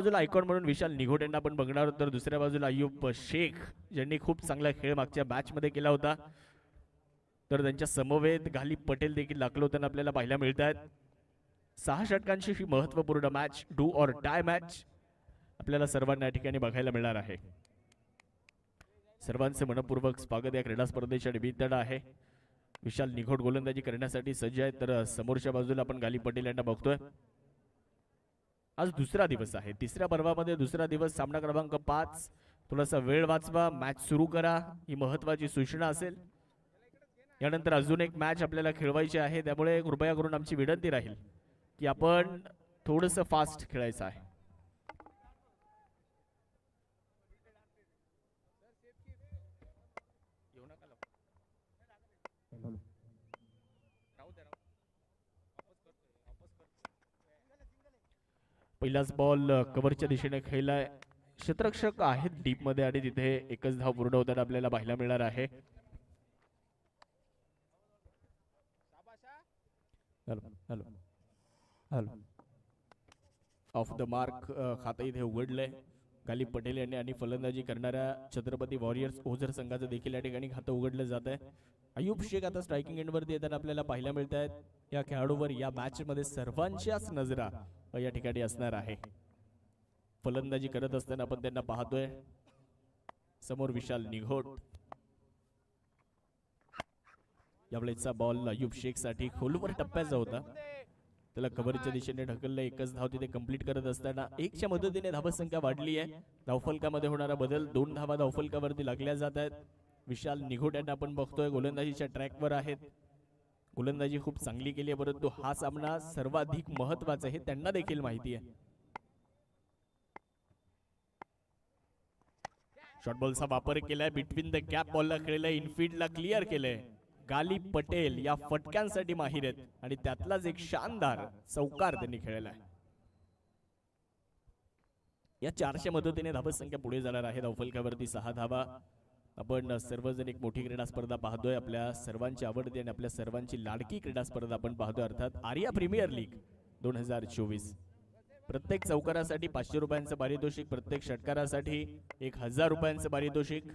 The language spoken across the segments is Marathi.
बाजूला आयकॉन म्हणून विशाल निघोट यांना आपण बघणार आहोत, तर दुसऱ्या बाजूला अय्यूब शेख ज्यांनी खूप चांगला खेळ मागच्या मॅच मध्ये केला होता, तर त्यांच्या समवेत गालिब पटेल देखील लागलो होताना आपल्याला पाहायला मिळत आहेत. 6 षटकांची ही महत्त्वपूर्ण match, do or die match आपल्याला सर्वांना या ठिकाणी बघायला मिळणार आहे. सर्वांचे मनपूर्वक स्वागत या क्रीडा स्पर्धेच्या निमित्तानं आहे. विशाल निघोट गोलंदाजी करण्यासाठी सज्ज आहे, तर समोरच्या बाजूला आपण गालिब पटेल यांना बघतोय. आज दुसरा दिवस आहे, तिसऱ्या पर्वामध्ये दुसरा दिवस, सामना क्रमांक 5. थोडासा वेळ वाचवा, मॅच सुरू करा, ही महत्वाची सूचना असेल. यानंतर अजून एक मॅच आपल्याला खेळवायची आहे, त्यामुळे कृपया करून आमची विनंती राहील की आपण थोडंसं फास्ट खेळायचं आहे. पहिलाच बॉल कव्हरच्या दिशेने खेळलाय, क्षेत्ररक्षक आहेत डीप मध्ये आणि तिथे एकच धाव पूर्ण होताना आपल्याला पाहायला मिळणार आहे. ऑफ द मार्क खातं इथे उघडलंय गालिब पटेल यांनी आणि फलंदाजी करणाऱ्या छत्रपती वॉरियर्स ओझर संघाचं देखील या ठिकाणी खातं उघडलं जात आहे. अय्यूब शेख आता स्ट्रायकिंग एंडवरती येताना आपल्याला पाहायला मिळत आहेत. या खेळाडूवर या मॅच मध्ये सर्वांच्याच नजरा या ठिकाणी असणार आहे. फलंदाजी करत असताना आपण त्यांना पाहतोय. समोर विशाल निघोट, यावेळेचा बॉल अय्यूब शेख साठी खोलवर टप्प्याचा होता, त्याला कव्हरच्या दिशेने ढकललं. एकच धाव तिथे कंप्लीट करत असताना 1च्या मदतीने धावसंख्या वाढली आहे. धावफलकामध्ये होणारा बदल, 2 धावा धावफलकावरती लागल्या जात आहेत. विशाल निघोट यांना आपण बघतोय गोलंदाजीच्या ट्रॅकवर आहेत. गोलंदाजी खूप चांगली केली आहे, परंतु हा सामना सर्वाधिक महत्वाचा आहे, त्यांना देखील माहिती आहे. शॉर्ट बॉलचा वापर केलाय, बिटवीन द गॅप बॉलला खेळलाय, इनफील्डला क्लिअर केलंय. गालिब पटेल या फटक्यांसाठी माहिर आहेत आणि त्यातलाच एक शानदार चौकार त्यांनी खेळलाय. या 400 मदतीने धावसंख्या पुढे जाणार आहे. धावफलकावरती 6 धावा. आपण सर्वजण एक मोठी क्रीडा स्पर्धा पाहतोय, आपल्या सर्वांची आवडती आणि आपल्या सर्वांची लाडकी क्रीडा स्पर्धा आपण पाहतोय, अर्थात आर्या प्रीमियर लीग 2024. प्रत्येक चौकारासाठी 500 रुपयांचं पारितोषिक, प्रत्येक षटकारासाठी 1000 रुपयांचं पारितोषिक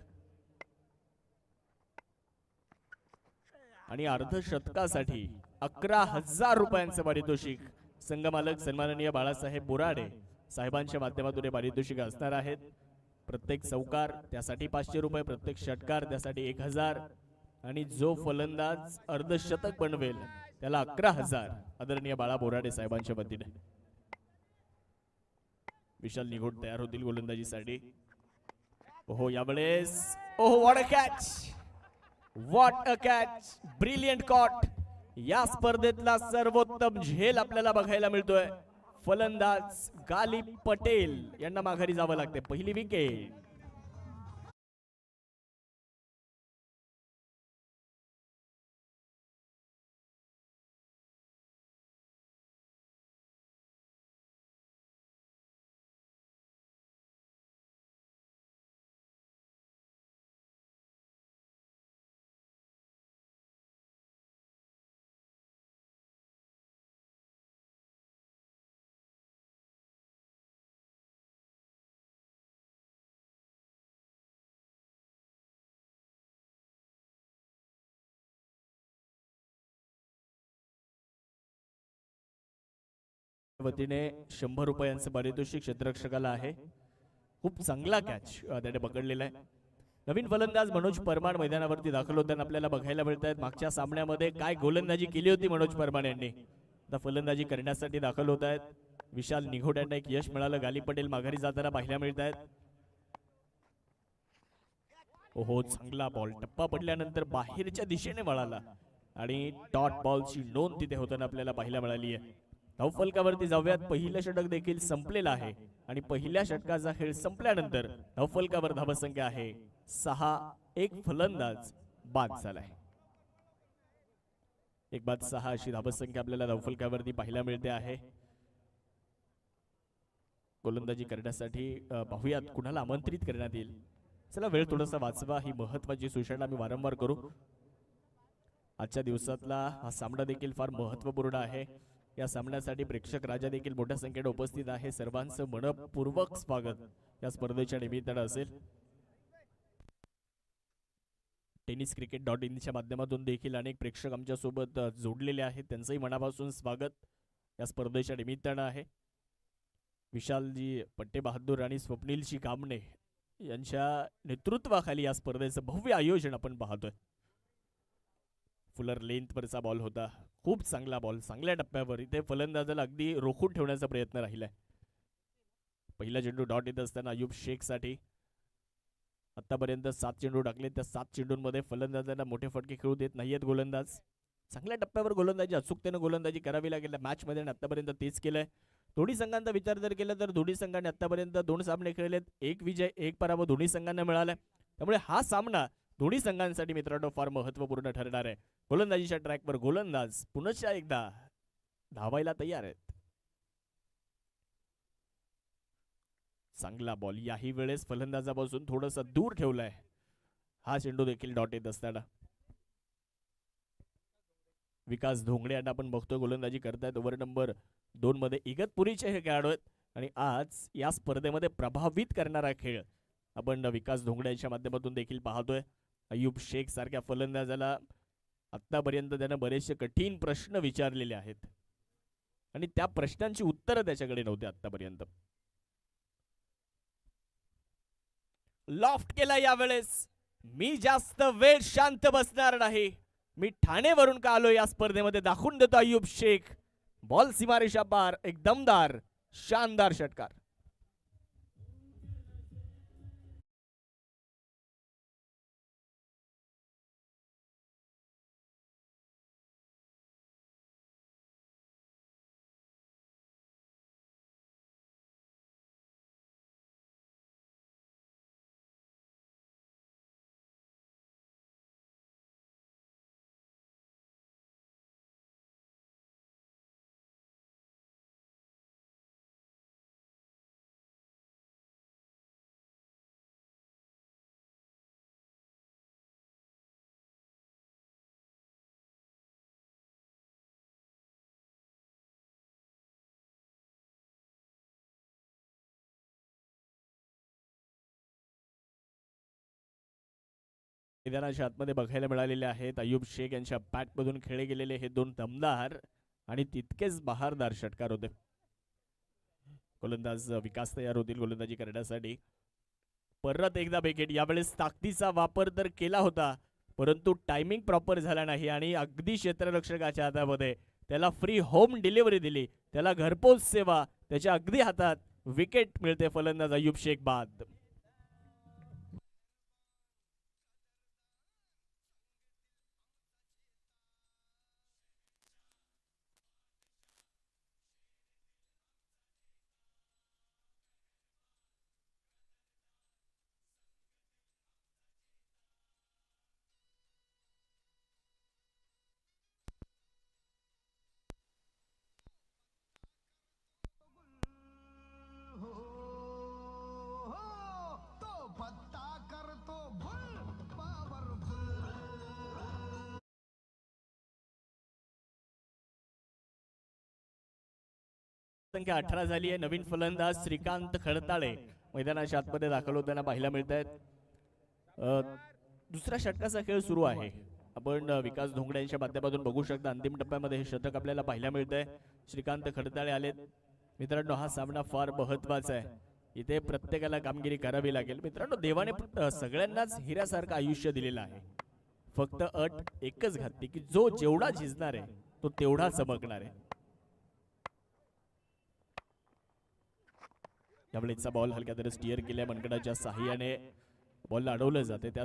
आणि अर्धशतकासाठी 11,000 रुपयांचं पारितोषिक. संघमालक सन्माननीय बाळासाहेब बोराडे साहेबांच्या माध्यमातून हे पारितोषिक असणार आहेत. प्रत्येक चौकार त्यासाठी 500 रुपये, प्रत्येक षटकार त्यासाठी 1000 आणि जो फलंदाज अर्धशतक बनवेल त्याला 11,000 आदरणीय बाळा बोराडे साहेबांच्या वतीने. विशाल निघोट तयार होतील गोलंदाजीसाठी. ओहो, यावेळेस ओहो, what a catch, what a catch, brilliant caught. या स्पर्धेतला सर्वोत्तम झेल आपल्याला बघायला मिळतोय. फलंदाज गालिब पटेल यांना माघारी जावं लागते. पहिली विकेट. वतीने 100 रुपयांचं पारितोषिक क्षेत्ररक्षकाला आहे. खूप चांगला कॅच त्याने पकडलेला आहे. नवीन फलंदाज मनोज परमार मैदानावरती दाखल होताना आपल्याला बघायला मिळत आहेत. मागच्या सामन्यामध्ये काय गोलंदाजी केली होती मनोज परमार यांनी, आता फलंदाजी करण्यासाठी दाखल होत आहेत. विशाल निघोट यांना एक यश मिळालं. गालिब पटेल माघारी जाताना पाहायला मिळत आहेत. ओहो, चांगला बॉल टप्पा पडल्यानंतर बाहेरच्या दिशेने वळाला आणि डॉट बॉलची नोंद तिथे होताना आपल्याला पाहायला मिळाली आहे. धावफलकावरती जाऊयात. पहिलं षटक देखील संपलेलं आहे आणि पहिल्या षटकाचा खेळ संपल्यानंतर धावफलकावर धावसंख्या आहे 6. एक फलंदाज बाद झालाय. 1 बाद 6 अशी धावसंख्या आपल्याला धावफलकावरती पाहायला मिळते आहे. गोलंदाजी करण्यासाठी पाहूयात कुणाला आमंत्रित करण्यात येईल. चला, वेळ थोडासा वाचवा, ही महत्वाची सूचना मी वारंवार करू. आजच्या दिवसातला हा सामना देखील फार महत्वपूर्ण आहे. या सामन्यासाठी प्रेक्षक राजा देखील मोठ्या संख्येने उपस्थित आहे. सर्वांचं मनपूर्वक स्वागत या स्पर्धेच्या निमित्तानं असेल. tenniscricket.in च्या माध्यमातून देखील अनेक प्रेक्षक आमच्या सोबत जोडलेले आहेत. त्यांचंही मनापासून स्वागत या स्पर्धेच्या निमित्तानं आहे. विशालजी पट्टे बहादूर आणि स्वप्नीलजी कामणे यांच्या नेतृत्वाखाली या स्पर्धेचं भव्य आयोजन आपण पाहतोय. फुलर लेंथ वरचा बॉल होता, खूप चांगला बॉल, चांगल्या टप्प्यावर. इथे फलंदाजाला अगदी रोखून ठेवण्याचा प्रयत्न राहिलाय. पहिला चेंडू डॉट येत असताना अयूब शेख साठी आतापर्यंत 7 चेंडू टाकले. त्या 7 चेंडूंमध्ये फलंदाजांना मोठे फटके खेळू देत नाहीयेत गोलंदाज. चांगल्या टप्प्यावर गोलंदाजी, अचूकतेने गोलंदाजी करावी लागेल मॅच मध्ये. आतापर्यंत तेच केलंय. दोन्ही संघांचा विचार जर केला तर दोन्ही संघांनी आतापर्यंत 2 सामने खेळलेत. 1 विजय 1 पराभव दोन्ही संघांना मिळालाय. त्यामुळे हा सामना दोन्ही संघांसाठी मित्रांनो फार महत्त्वपूर्ण ठरणार आहे. गोलंदाजीच्या ट्रॅकवर गोलंदाज पुन्हा एकदा धावायला तयार आहेत. चांगला बॉल याही वेळेस फलंदाजापासून थोडंसं दूर ठेवलाय. हा चेंडू देखील डॉट येत असताना विकास धोंगडे यांना आपण बघतोय गोलंदाजी करतायत. ओव्हर नंबर 2 मध्ये इगतपुरीचे हे खेळाडू आहेत आणि आज या स्पर्धेमध्ये प्रभावित करणारा खेळ आपण विकास धोंगडे यांच्या माध्यमातून देखील पाहतोय. अयूब शेख सारख्या फलंदाजाला आतापर्यंत त्यानं बरेचसे कठीण प्रश्न विचारलेले आहेत आणि त्या प्रश्नांची उत्तरं त्याच्याकडे नव्हती आतापर्यंत. लॉफ्ट केला यावेळेस. मी जास्त वेळ शांत बसणार नाही. मी ठाणेवरून का आलो या स्पर्धेमध्ये दाखवून देतो अयूब शेख. बॉल सीमारेषा पार, एक दमदार शानदार षटकार. मैदानाच्या आतमध्ये बघायला मिळालेले आहेत अयूब शेख यांच्या बॅट मधून खेळले गेलेले हे 2 दमदार आणि तितकेच बहारदार षटकार होते. गोलंदाज विकास तयार होतील गोलंदाजी करण्यासाठी. परत एकदा विकेट. यावेळेस ताकदीचा वापर तर केला होता परंतु टायमिंग प्रॉपर झाला नाही आणि अगदी क्षेत्ररक्षकाच्या हातामध्ये त्याला फ्री होम डिलिव्हरी दिली. त्याला घरपोच सेवा त्याच्या अगदी हातात. विकेट मिळते फलंदाज अयूब शेख बाद. संख्या 18 झाली आहे. नवीन फलंदाज श्रीकांत खडताळे मैदानाच्या आतमध्ये दाखल होताना पाहायला मिळत आहेत. दुसऱ्या षटकाचा खेळ सुरू आहे. आपण विकास धोंगडे यांच्या माध्यमातून बघू शकता अंतिम टप्प्यामध्ये हे षटक आपल्याला पाहायला मिळतंय. श्रीकांत खडताळे आलेत. मित्रांनो हा सामना फार महत्वाचा आहे. इथे प्रत्येकाला कामगिरी करावी लागेल. मित्रांनो देवाने सगळ्यांनाच हिऱ्यासारखं आयुष्य दिलेलं आहे. फक्त अट एकच घातली की जो जेवढा झिजणार आहे तो तेवढा चमकणार आहे. यावेळेचा बॉल हलक्या दर स्टिअर केल्या मनगडाच्या साहाय्याने बॉलला अडवलं जाते. त्या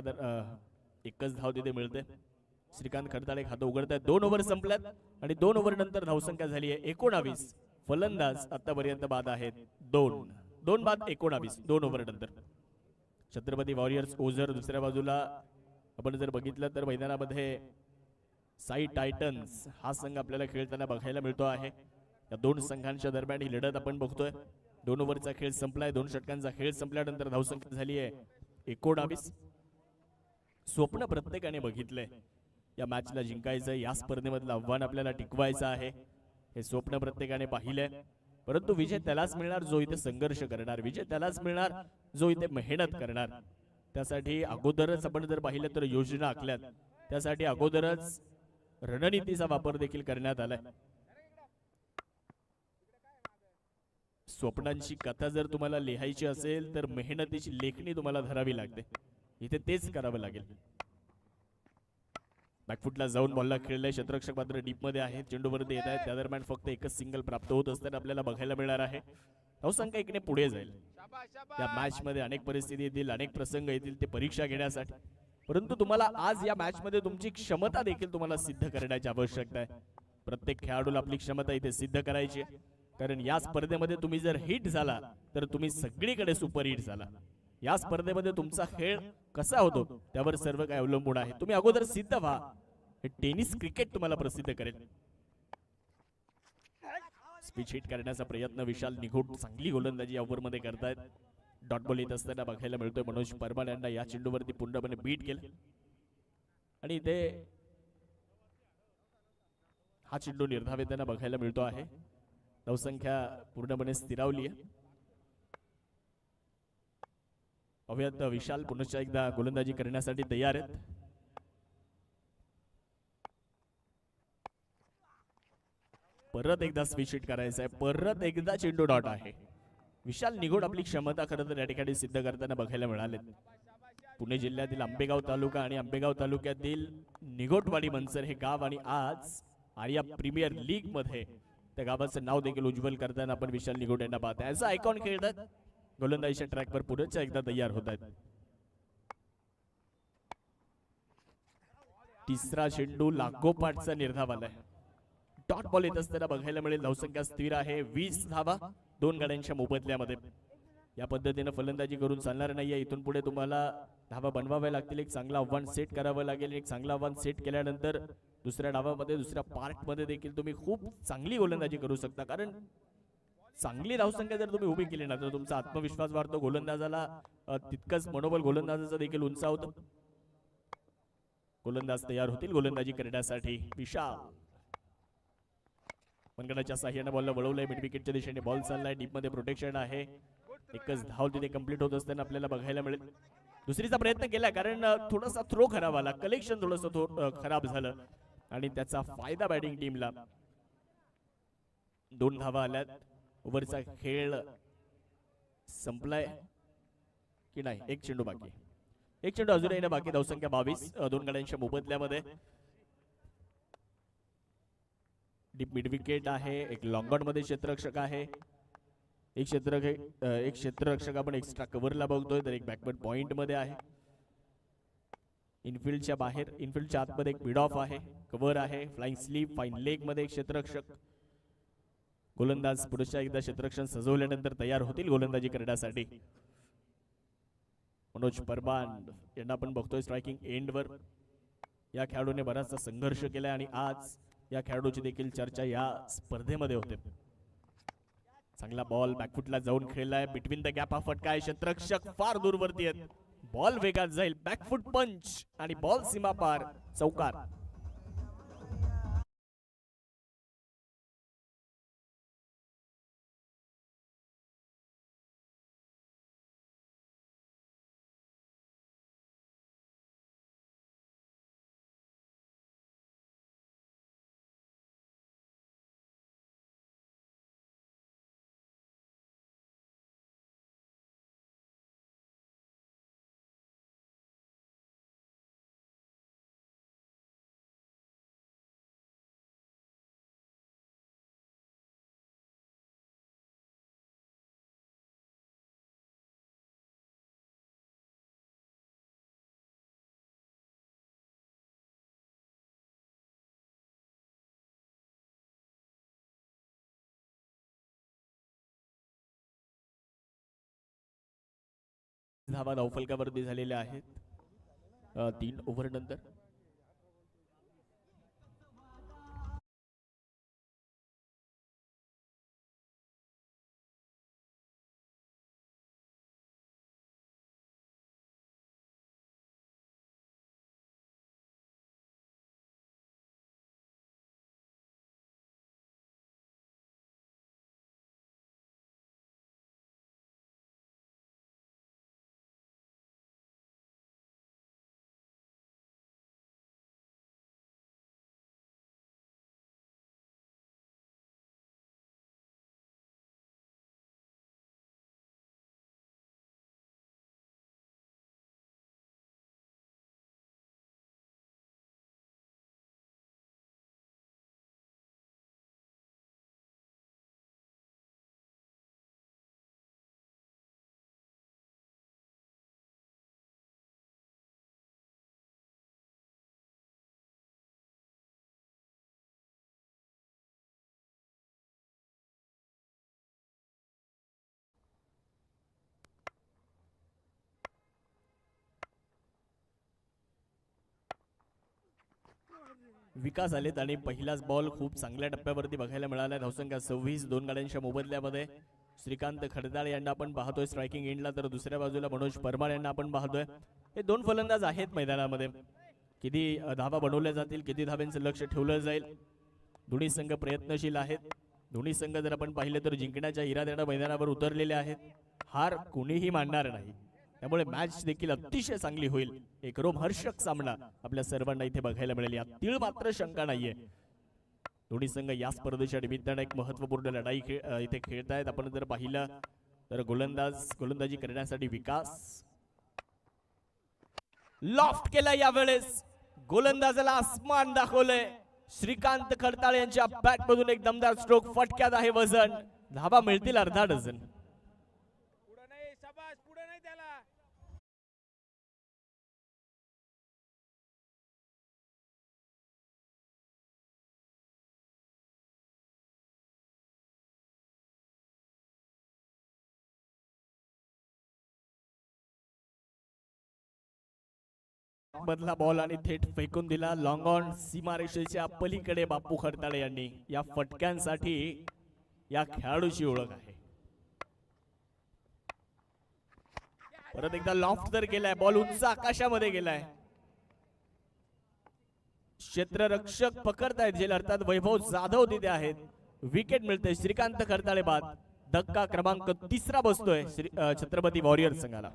एकच धाव तिथे मिळते. श्रीकांत खडताळे खातं उघडतायत. 2 ओव्हर संपल्यात आणि 2 ओव्हर नंतर धावसंख्या झाली आहे 19. फलंदाज आतापर्यंत बाद आहेत 2 बाद 19 2 ओव्हर नंतर. छत्रपती वॉरियर्स ओझर दुसऱ्या बाजूला आपण जर बघितलं तर मैदानामध्ये साई टायटन्स हा संघ आपल्याला खेळताना बघायला मिळतो आहे. या 2 संघांच्या दरम्यान ही लढत आपण बघतोय. 2 ओव्हरचा खेळ संपलाय. 2 षटकांचा खेळ संपल्यानंतर धावसंख्या झाली आहे 19. स्वप्न प्रत्येकाने बघितलंय या मॅचला जिंकायचं. या स्पर्धेमधलं आव्हान आपल्याला टिकवायचं आहे. हे स्वप्न प्रत्येकाने पाहिलंय, परंतु विजय त्यालाच मिळणार जो इथे संघर्ष करणार, विजय त्यालाच मिळणार जो इथे मेहनत करणार. त्यासाठी अगोदरच आपण जर पाहिलं तर योजना आखल्यात, त्यासाठी अगोदरच रणनीतीचा वापर देखील करण्यात आलाय. स्वप्नांची कथा जर तुम्हाला लिहायची असेल तर मेहनतीची लेखणी तुम्हाला धरावी लागते, इथे तेच करावं लागेल. बॅकफुटला जाऊन बॉलला खेळलाय क्षेत्ररक्षक मात्र डीप मध्ये आहेत, चेंडूवरती येत आहेत. त्या दरम्यान फक्त एकच सिंगल प्राप्त होत असताना आपल्याला बघायला मिळणार आहे. धावसंख्या एकने पुढे जाईल. या मॅच मध्ये अनेक परिस्थिती येतील, अनेक प्रसंग येतील, ते परीक्षा घेण्यासाठी. परंतु तुम्हाला आज या मॅच मध्ये तुमची क्षमता देखील तुम्हाला सिद्ध करण्याची आवश्यकता आहे. प्रत्येक खेळाडूला आपली क्षमता इथे सिद्ध करायची आहे, कारण या स्पर्धेमध्ये तुम्ही जर हिट झाला तर तुम्ही सगळीकडे सुपर हिट झाला. या स्पर्धेमध्ये तुमचा खेळ कसा होतो त्यावर सर्व काही अवलंबून आहे. तुम्ही अगोदर सिद्ध व्हा, हे टेनिस क्रिकेट तुम्हाला प्रसिद्ध करेल. स्पिच हिट करण्याचा प्रयत्न विशाल निघोट चांगली गोलंदाजी या ओव्हरमध्ये करतायत. डॉट बॉल येत असताना बघायला मिळतोय. मनोज परमार यांना या चेंडूवरती पूर्णपणे बीट केलं आणि इथे हा चेंडू निर्धाव येताना बघायला मिळतो आहे. धावसंख्या पूर्णपणे स्थिरावली आहे. अव्यत विशाल पुन्हा एकदा गोलंदाजी करण्यासाठी तयार आहेत. परत एकदा स्विच हिट करायचं आहे, परत एकदा चेंडू डॉट आहे. विशाल निघोड आपली क्षमता खरं तर या ठिकाणी सिद्ध करताना बघायला मिळाले. पुणे जिल्ह्यातील आंबेगाव तालुका आणि आंबेगाव तालुक्यातील निघोटवाडी मनसर हे गाव आणि आज आर्या प्रीमियर लीग मध्ये त्या गावाचं नाव देखील उज्ज्वल करताना आपण विशाल निघोट यांना पाहत आहे. आयकॉन खेळतात, गोलंदाजीच्या ट्रॅकवर पुढच्या एकदा तयार होत आहेत. तिसरा चेंडू लागोपाठचा निर्धाव आलाय. डॉट बॉल येत असताना बघायला मिळेल. धावसंख्या स्थिर आहे, 20 धावा 2 गाड्यांच्या मोबदल्यामध्ये. या पद्धतीने फलंदाजी करून चालणार नाहीये. इथून पुढे तुम्हाला धावा बनवाव्या लागतील, एक चांगला आव्हान सेट करावं लागेल. एक चांगला आव्हान सेट केल्यानंतर दुसऱ्या डावामध्ये दुसऱ्या पार्ट मध्ये देखील तुम्ही खूप चांगली गोलंदाजी करू शकता, कारण चांगली धावसंख्या जर तुम्ही उभी केली ना तर तुमचा आत्मविश्वास वाढतो, गोलंदाजाला तितकंच मनोबल गोलंदाजाचं देखील उंचावतं. गोलंदाज तयार होतील गोलंदाजी करण्यासाठी. विशाल मनगडाच्या साह्याने बॉलला वळवलंय, मिड विकेटच्या दिशेने बॉल चाललाय, डीप मध्ये प्रोटेक्शन आहे. एकच धाव तिथे कंप्लीट होत असताना आपल्याला बघायला मिळेल. दुसरीचा प्रयत्न केला कारण थोडासा थ्रो खराब आला, कलेक्शन थोडंसं खराब झालं आणि त्याचा फायदा बॅटिंग टीमला. 2 धावा आल्यात. ओव्हरचा खेळ संपलाय की नाही? एक चेंडू बाकी, एक चेंडू अजूनही ना बाकी. धावसंख्या 22 2 गाड्यांच्या मोबदल्यामध्ये. डीप मिड विकेट आहे, एक लॉंग ऑन मध्ये क्षेत्ररक्षक आहे, एक क्षेत्ररक्षक आपण एक्स्ट्रा कव्हरला बघतोय, तर एक बॅकवर्ड पॉइंट मध्ये आहे. इनफिल्डच्या बाहेर, इनफिल्डच्या आतमध्ये एक मिड ऑफ आहे, कव्हर आहे, फ्लाइंग स्लीप, फाईन लेग मध्ये एक क्षेत्ररक्षक. गोलंदाज पुढच्या एकदा क्षेत्ररक्षण सजवल्यानंतर तयार होतील गोलंदाजी करण्यासाठी. मनोज परमार यांना आपण बघतोय स्ट्रायकिंग एंडवर. या खेळाडूने बराचसा संघर्ष केलाय आणि आज या खेळाडूची देखील चर्चा या स्पर्धेमध्ये होते. चांगला बॉल बॅकफुटला जाऊन खेळलाय, बिटवीन द गॅप हा फटका आहे. क्षेत्ररक्षक फार दूरवरती आहेत, बॉल वेगात जाईल, बॅकफुट पंच आणि बॉल सीमा पार, चौकार. धावा धावफलकावरती झालेल्या आहेत 3 ओव्हर नंतर. विकास आलेत आणि पहिलाच बॉल खूप चांगल्या टप्प्यावरती बघायला मिळाला. धावसंख्या 26, दोन गाड्यांच्या मोबदल्यामध्ये. श्रीकांत खडदाळ यांना आपण पाहतोय स्ट्रायकिंग एंडला, तर दुसऱ्या बाजूला मनोज परमार यांना आपण पाहतोय. हे दोन फलंदाज आहेत मैदानामध्ये. किती धावा बनवल्या जातील, किती धाब्यांचं लक्ष ठेवलं जाईल, दोन्ही संघ प्रयत्नशील आहेत. दोन्ही संघ जर आपण पाहिले तर जिंकण्याच्या इराद्याने मैदानावर उतरलेले आहेत. हार कोणीही मानणार नाही, त्यामुळे मॅच देखील अतिशय चांगली होईल. एक रोमहर्षक सामना आपल्या सर्वांना इथे बघायला मिळेल, यात तीळ मात्र शंका नाहीये. दोन्ही संघ या स्पर्धेच्या निमित्ताने एक महत्वपूर्ण लढाई इथे खेळतायत. आपण जर पाहिलं तर गोलंदाजी करण्यासाठी विकास लॉफ्ट केला, यावेळेस गोलंदाजाला आसमान दाखवलंय. श्रीकांत खडताळ यांच्या बॅट मधून एक दमदार स्ट्रोक, फटक्यात आहे वजन. धाबा मिळतील अर्धा डझन. मधला बॉल आणि थेट फेकून दिला लॉंग ऑन सीमारेषेच्या पलीकडे. बापू खडताळे यांनी या फटक्यांसाठी या खेळाडूची ओळख आहे. परत एकदा लॉफ्ट तर केलाय, बॉल उंच आकाशामध्ये गेलाय. क्षेत्ररक्षक पकडतायत झेल, अर्थात वैभव जाधव तिथे आहेत. विकेट मिळते श्रीकांत खडताळे बाद. धक्का क्रमांक 3 बसतोय छत्रपती वॉरियर संघाला.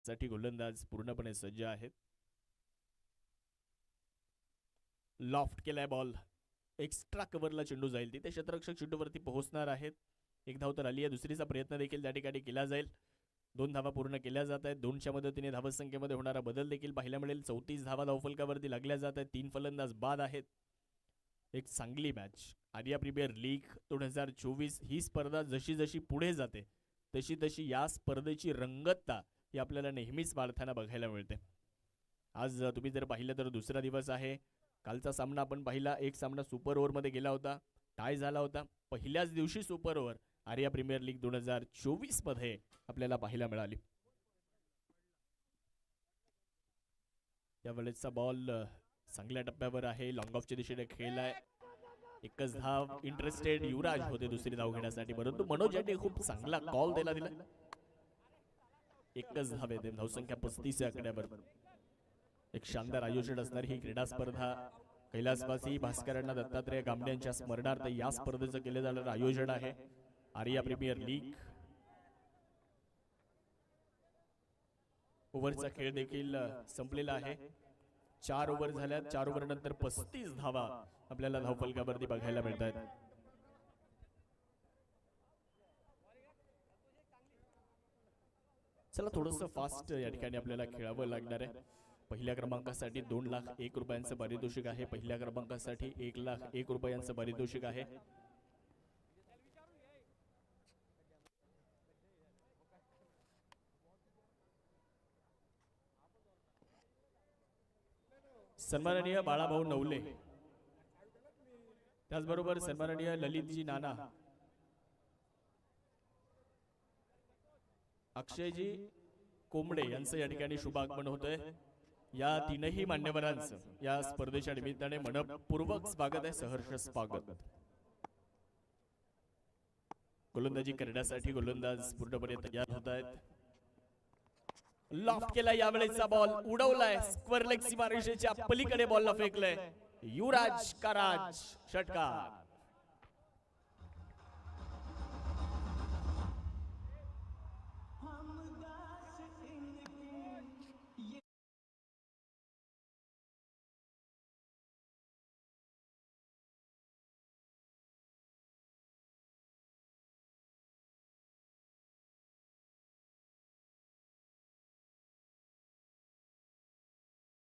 साठी गोलंदाज पूर्णपणे सज्ज आहेत. लॉफ्ट केलाय बॉल, एक्स्ट्रा कव्हरला चेंडू जाईल, तिथे क्षेत्ररक्षक चेंडूवरती पोहोचणार आहेत. एक धाव तर आली आहे, दुसरीचा प्रयत्न देखील त्या ठिकाणी केला जाईल. 2 धावा पूर्ण केल्या जात आहेत. 2च्या मदतीने धावसंख्येमध्ये होणारा बदल देखील पाहायला मिळेल. 34 धावा धावफलकावरती लागल्या जात आहेत. 3 फलंदाज बाद आहेत. एक चांगली मॅच. आर्या प्रीमियर लीग 2024 ही स्पर्धा जशी जशी पुढे जाते तशी तशी या स्पर्धेची रंगतता ही आपल्याला नेहमीच वाढताना बघायला मिळते. आज तुम्ही जर पाहिलं तर दुसरा दिवस आहे. कालचा सामना आपण पाहिला, एक सामना सुपर ओव्हर मध्ये गेला होता, टाय झाला होता. पहिल्याच दिवशी super over Arya premier league 2024 मध्ये आपल्याला पाहायला मिळाली. यावेळेसचा बॉल चांगल्या टप्प्यावर आहे, लॉंग ऑफच्या दिशेने खेळलाय. एकच धाव, इंटरेस्टेड युवराज होते दुसरी धाव घेण्यासाठी, परंतु मनोज यांनी खूप चांगला कॉल दिला. एकच धाव येते, धावसंख्या 35 आकड्यावर. एक शानदार आयोजन असणारी ही क्रीडा स्पर्धा. कैलासवासी भास्करांना दत्तात्रय गामडे यांच्या स्मरणार्थ या स्पर्धेचं केले जाणारं आयोजन आहे आर्या प्रीमियर लीग. ओव्हरचा खेळ देखील संपलेला आहे. 4 ओव्हर झाल्या. 4 ओव्हर नंतर 35 धावा आपल्याला धावफलकावरती बघायला मिळत आहेत. चला थोडंसं फास्ट या ठिकाणी आपल्याला खेळावं लागणार आहे. पहिल्या क्रमांकासाठी 2,01,000 पारितोषिक आहे. पहिल्या क्रमांकासाठी 1,01,000 पारितोषिक आहे. सन्माननीय बाळाभाऊ नवले, त्याचबरोबर सन्माननीय ललितजी नाना, अक्षयजी कोंबडे यांचं या ठिकाणी शुभागमन होतंय. या तीनही मान्यवरांचं या स्पर्धेच्या निमित्ताने मनपूर्वक स्वागत आहे, सहर्ष स्वागत. गोलंदाजी करण्यासाठी गोलंदाज पूर्णपणे तयार होत आहेत. लॉफ्ट केला यावेळेचा बॉल, उडवलाय स्क्वेअर लेग सीमारेषेच्या पलीकडे बॉलला फेकलंय. युवराज कराज षटकार.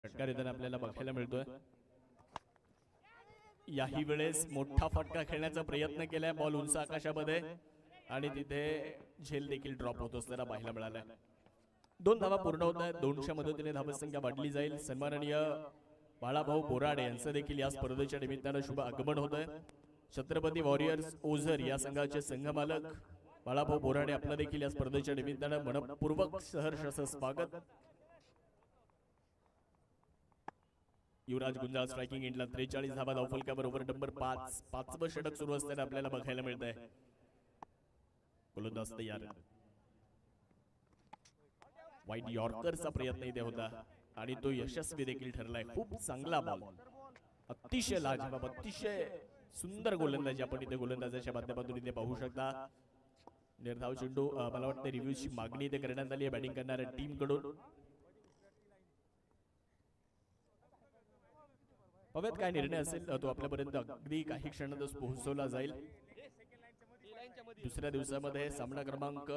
षटकार येताना आपल्याला बघायला मिळतोय. याही वेळेस मोठा फटका खेळण्याचा प्रयत्न केलाय, बॉल उंच आकाशामध्ये आणि तिथे झेल देखील ड्रॉप होत असताना पाहायला मिळालाय. 2 धावा पूर्ण होत आहेत. 200 मदतीने धावसंख्या वाढली जाईल. सन्माननीय बाळाभाऊ बोराडे यांचं देखील या स्पर्धेच्या निमित्तानं शुभ आगमन होत आहे. छत्रपती वॉरियर्स ओझर या संघाचे संघमालक बाळाभाऊ बोराडे आपलं देखील या स्पर्धेच्या निमित्तानं मनपूर्वक सहर्ष असं स्वागत. युवराज गुंजाळ स्ट्रायकिंग एंडला 43 धावा धावफलकावर ओव्हर नंबर 5. 5वं षटक सुरू असताना आपल्याला बघायला मिळत आहे. गोलंदाज तयार. वाईट यॉर्करचा प्रयत्न इथे होता आणि तो यशस्वी देखील ठरलाय. खूप चांगला बॉल, अतिशय लाजवाब, अतिशय सुंदर गोलंदाजी आपण इथे गोलंदाजाच्या माध्यमातून इथे पाहू शकता. निर्धाव चेंडू मला वाटतं रिव्ह्यूची मागणी इथे करण्यात आली आहे बॅटिंग करणाऱ्या टीम कडून. हवेत काय निर्णय असेल तो आपल्यापर्यंत अगदी काही क्षणातच पोहोचवला जाईल. दुसऱ्या दिवसामध्ये सामना क्रमांक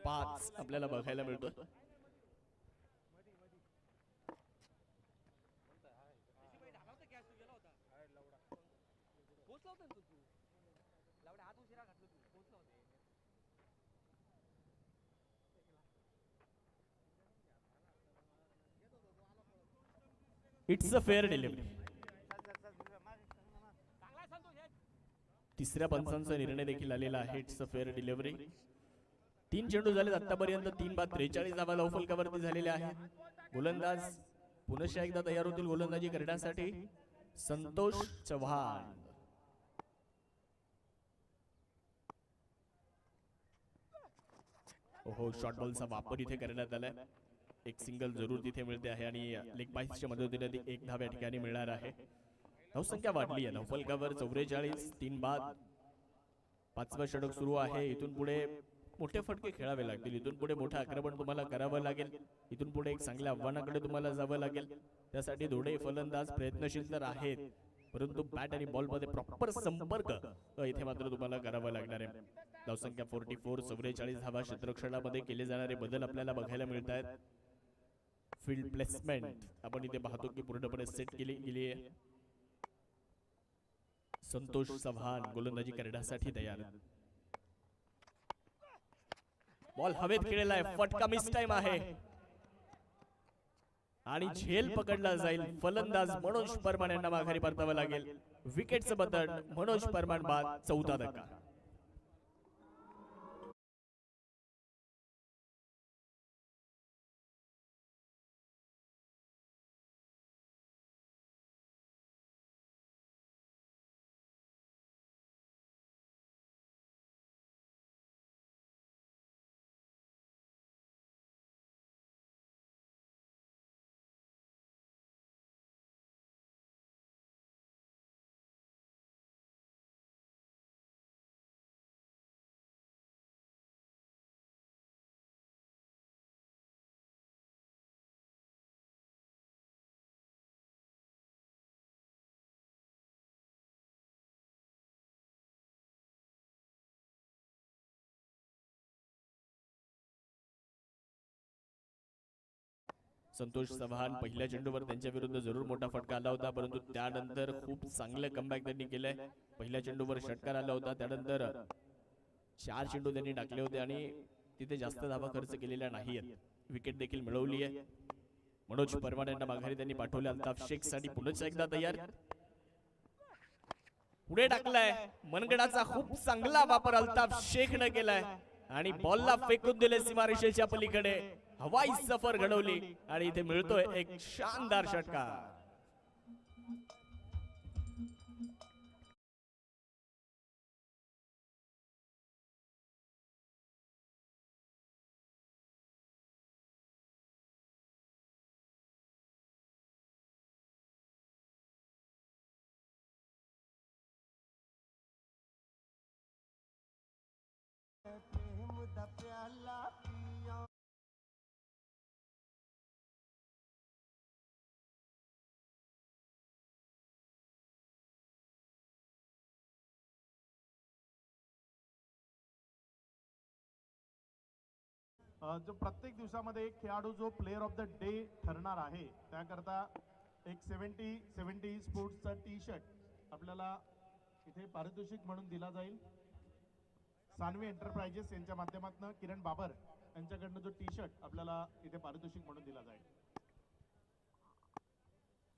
5 आपल्याला बघायला मिळतो. It's a fair delivery. तिसऱ्या पंचांचा निर्णय देखील आलेला आहे. It's a fair delivery. 3 चेंडू झाले आतापर्यंत. 3 बाद 43 धावा धावफलकावरती झालेल्या आहेत. गोलंदाज पुन्हा एकदा तयार होतील गोलंदाजी करण्यासाठी. संतोष चव्हाण. ओहो, शॉर्ट बॉलचा वापर इथे करण्यात आलाय. एक सिंगल जरूर तिथे मिळते आहे आणि लेग बाईसच्या मदतीने 1 धाव या ठिकाणी मिळणार आहे. धावसंख्या वाढली आहे धावफलकावर 44. 3 बाद. 5वं षटक सुरू आहे. इथून पुढे मोठे फटके खेळावे लागतील. इथून पुढे मोठं आक्रमण तुम्हाला करावं लागेल. इथून पुढे एक चांगल्या आव्हानाकडे तुम्हाला जावं लागेल. त्यासाठी दोन्ही फलंदाज प्रयत्नशील तर आहेत, परंतु बॅट आणि बॉल मध्ये प्रॉपर संपर्क इथे मात्र तुम्हाला करावा लागणार आहे. धावसंख्या 44. 44 धावा. क्षेत्ररक्षणामध्ये केले जाणारे बदल आपल्याला बघायला मिळत आहेत. फील्ड प्लेसमेंट आपण इथे पाहतो की पूर्णपणे सेट केली गेली आहे. संतोष चव्हाण गोलंदाजी करण्यासाठी तयार. बॉल हवेत खेळलेला आहे. फटका मिस टाइम आहे आणि झेल पकडला जाईल. फलंदाज मनोज परमान यांना माघारी परतावं लागेल. विकेटचं बटन मनोज परमान बाद. 14 धक्का. संतोष चव्हाण पहिल्या चेंडूवर त्यांच्या विरुद्ध जरूर मोठा फटका आला होता, परंतु त्यानंतर खूप चांगलं कमबॅक त्यांनी केलंय. पहिल्या चेंडूवर षटकार आला होता, त्यानंतर 4 चेंडू त्यांनी टाकले होते आणि तिथे जास्त धावा खर्च केलेल्या नाहीयेत. विकेट देखील मिळवली आहे. मनोज परमार यांना माघारी त्यांनी पाठवले. अल्ताफ शेख साठी पुन्हा एकदा तयार, पुढे टाकलाय. मनगडाचा खूप चांगला वापर अल्ताफ शेखने केलाय आणि बॉलला फेकून दिले सीमारेषेच्या पलीकडे. हवाई सफर घडवली आणि इथे मिळतोय एक शानदार षटकार. जो प्रत्येक दिवसामध्ये एक खेळाडू जो प्लेअर ऑफ द डे ठरणार आहे, त्याकरता एक 70 स्पोर्ट्सचा टी शर्ट आपल्याला इथे पारितोषिक म्हणून दिला जाईल. सानवी एंटरप्राइजेस यांच्या माध्यमातून किरण बाबर यांच्याकडनं जो टी शर्ट आपल्याला इथे पारितोषिक म्हणून दिला जाईल.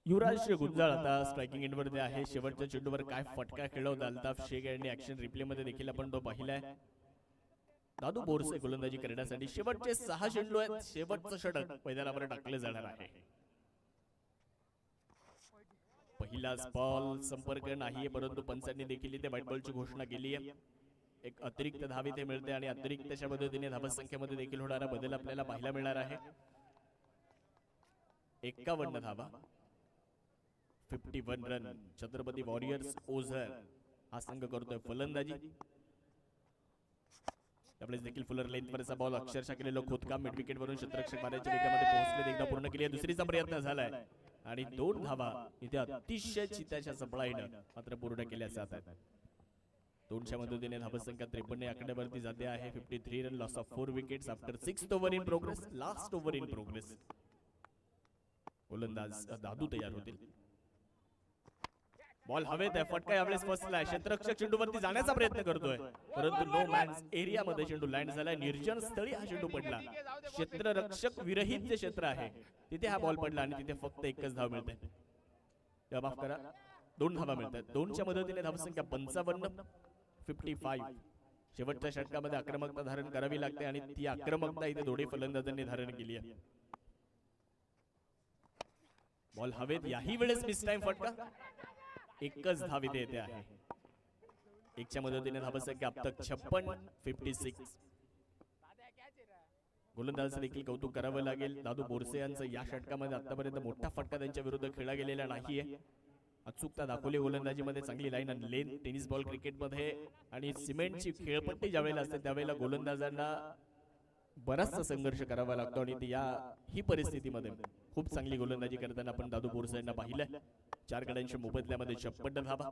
युवराज गुंजाळ आता स्ट्रायकिंग एंडवरती आहे. शेवटच्या चेंडूवर काय फटका खेळला होता अल्ताफ शेख यांनी ऍक्शन रिप्ले मध्ये देखील आपण तो पाहिलाय. दादू बोरसे गोलंदाजी करण्यासाठी शेवटचे 6 चेंडू आहेत. शेवटचं षटक मैदानावर टाकले जाणार आहे. पहिलाच बॉल संपर्क नाहीये, परंतु पंचांनी देखील इथे व्हाईट बॉलची घोषणा केली आहे. एक अतिरिक्त धाव इथे मिळते आणि अतिरिक्तच्या पद्धतीने धावसंख्येमध्ये देखील होणारा बदल आपल्याला पाहायला मिळणार आहे. 51 धावा, 51 रन. छत्रपती वॉरियर्स ओझर हा संघ करतोय फलंदाजी. त्यावेळेस देखील फुलर लेंथवरचा बॉल अक्षरशः केलेलं खोदकाम मिड विकेट वरून क्षेत्ररक्षक मारायच्या वेगामध्ये पोहोचले, एकदा पूर्ण केली. दुसरीचा प्रयत्न झालाय आणि 2 धावा इथे अतिशय चित्याच्या सपळाईनं मात्र पूर्ण केल्या जात आहेत. 2च्या मदतीने धावसंख्या 53 आकड्यावरती जाते आहे. 53 run, loss of 4 wickets after 6th over in progress. Last over in progress. गोलंदाज दादू तयार होतील. बॉल हवेत आहे, फटका यावेळेस फसलाय. क्षेत्ररक्षक चेंडूवरती जाण्याचा प्रयत्न करतोय, परंतु नो मॅन्स एरिया मध्ये चेंडू लँड झालाय. निर्जन स्थळी हा चेंडू पडला. क्षेत्ररक्षक विरहित जे क्षेत्र आहे तिथे हा बॉल पडला आणि तिथे फक्त एकच धाव मिळते. माफ करा, 2 धावा मिळतात. 2च्या मदतीने धावसंख्या 55, 55. शेवटच्या षटकामध्ये आक्रमकता धारण करावी लागते आणि ती आक्रमकता इथे दोन्ही फलंदाजांनी धारण केली आहे. बॉल हवेत, याही वेळेस मिस टाइम फटका. एकच धाव इथे येते आहे. 1च्या मदतीने धावसंख्या अब तक 56, 56. गोलंदाजाचं देखील कौतुक करावं लागेल. दादू बोरसे यांचं या षटकामध्ये आतापर्यंत मोठा फटका त्यांच्या विरुद्ध खेळला गेलेला नाहीये. अचूकता दाखवली गोलंदाजीमध्ये, चांगली लाईन आणि लेन. टेनिस बॉल क्रिकेटमध्ये आणि सिमेंटची खेळपट्टी ज्यावेळेला असते त्यावेळेला गोलंदाजांना बराचसा संघर्ष करावा लागतो आणि ही परिस्थितीमध्ये खूप चांगली गोलंदाजी करताना आपण दादू बोरसे यांना पाहिलं. 4 गड्यांच्या मोबदल्यामध्ये 56 धावा.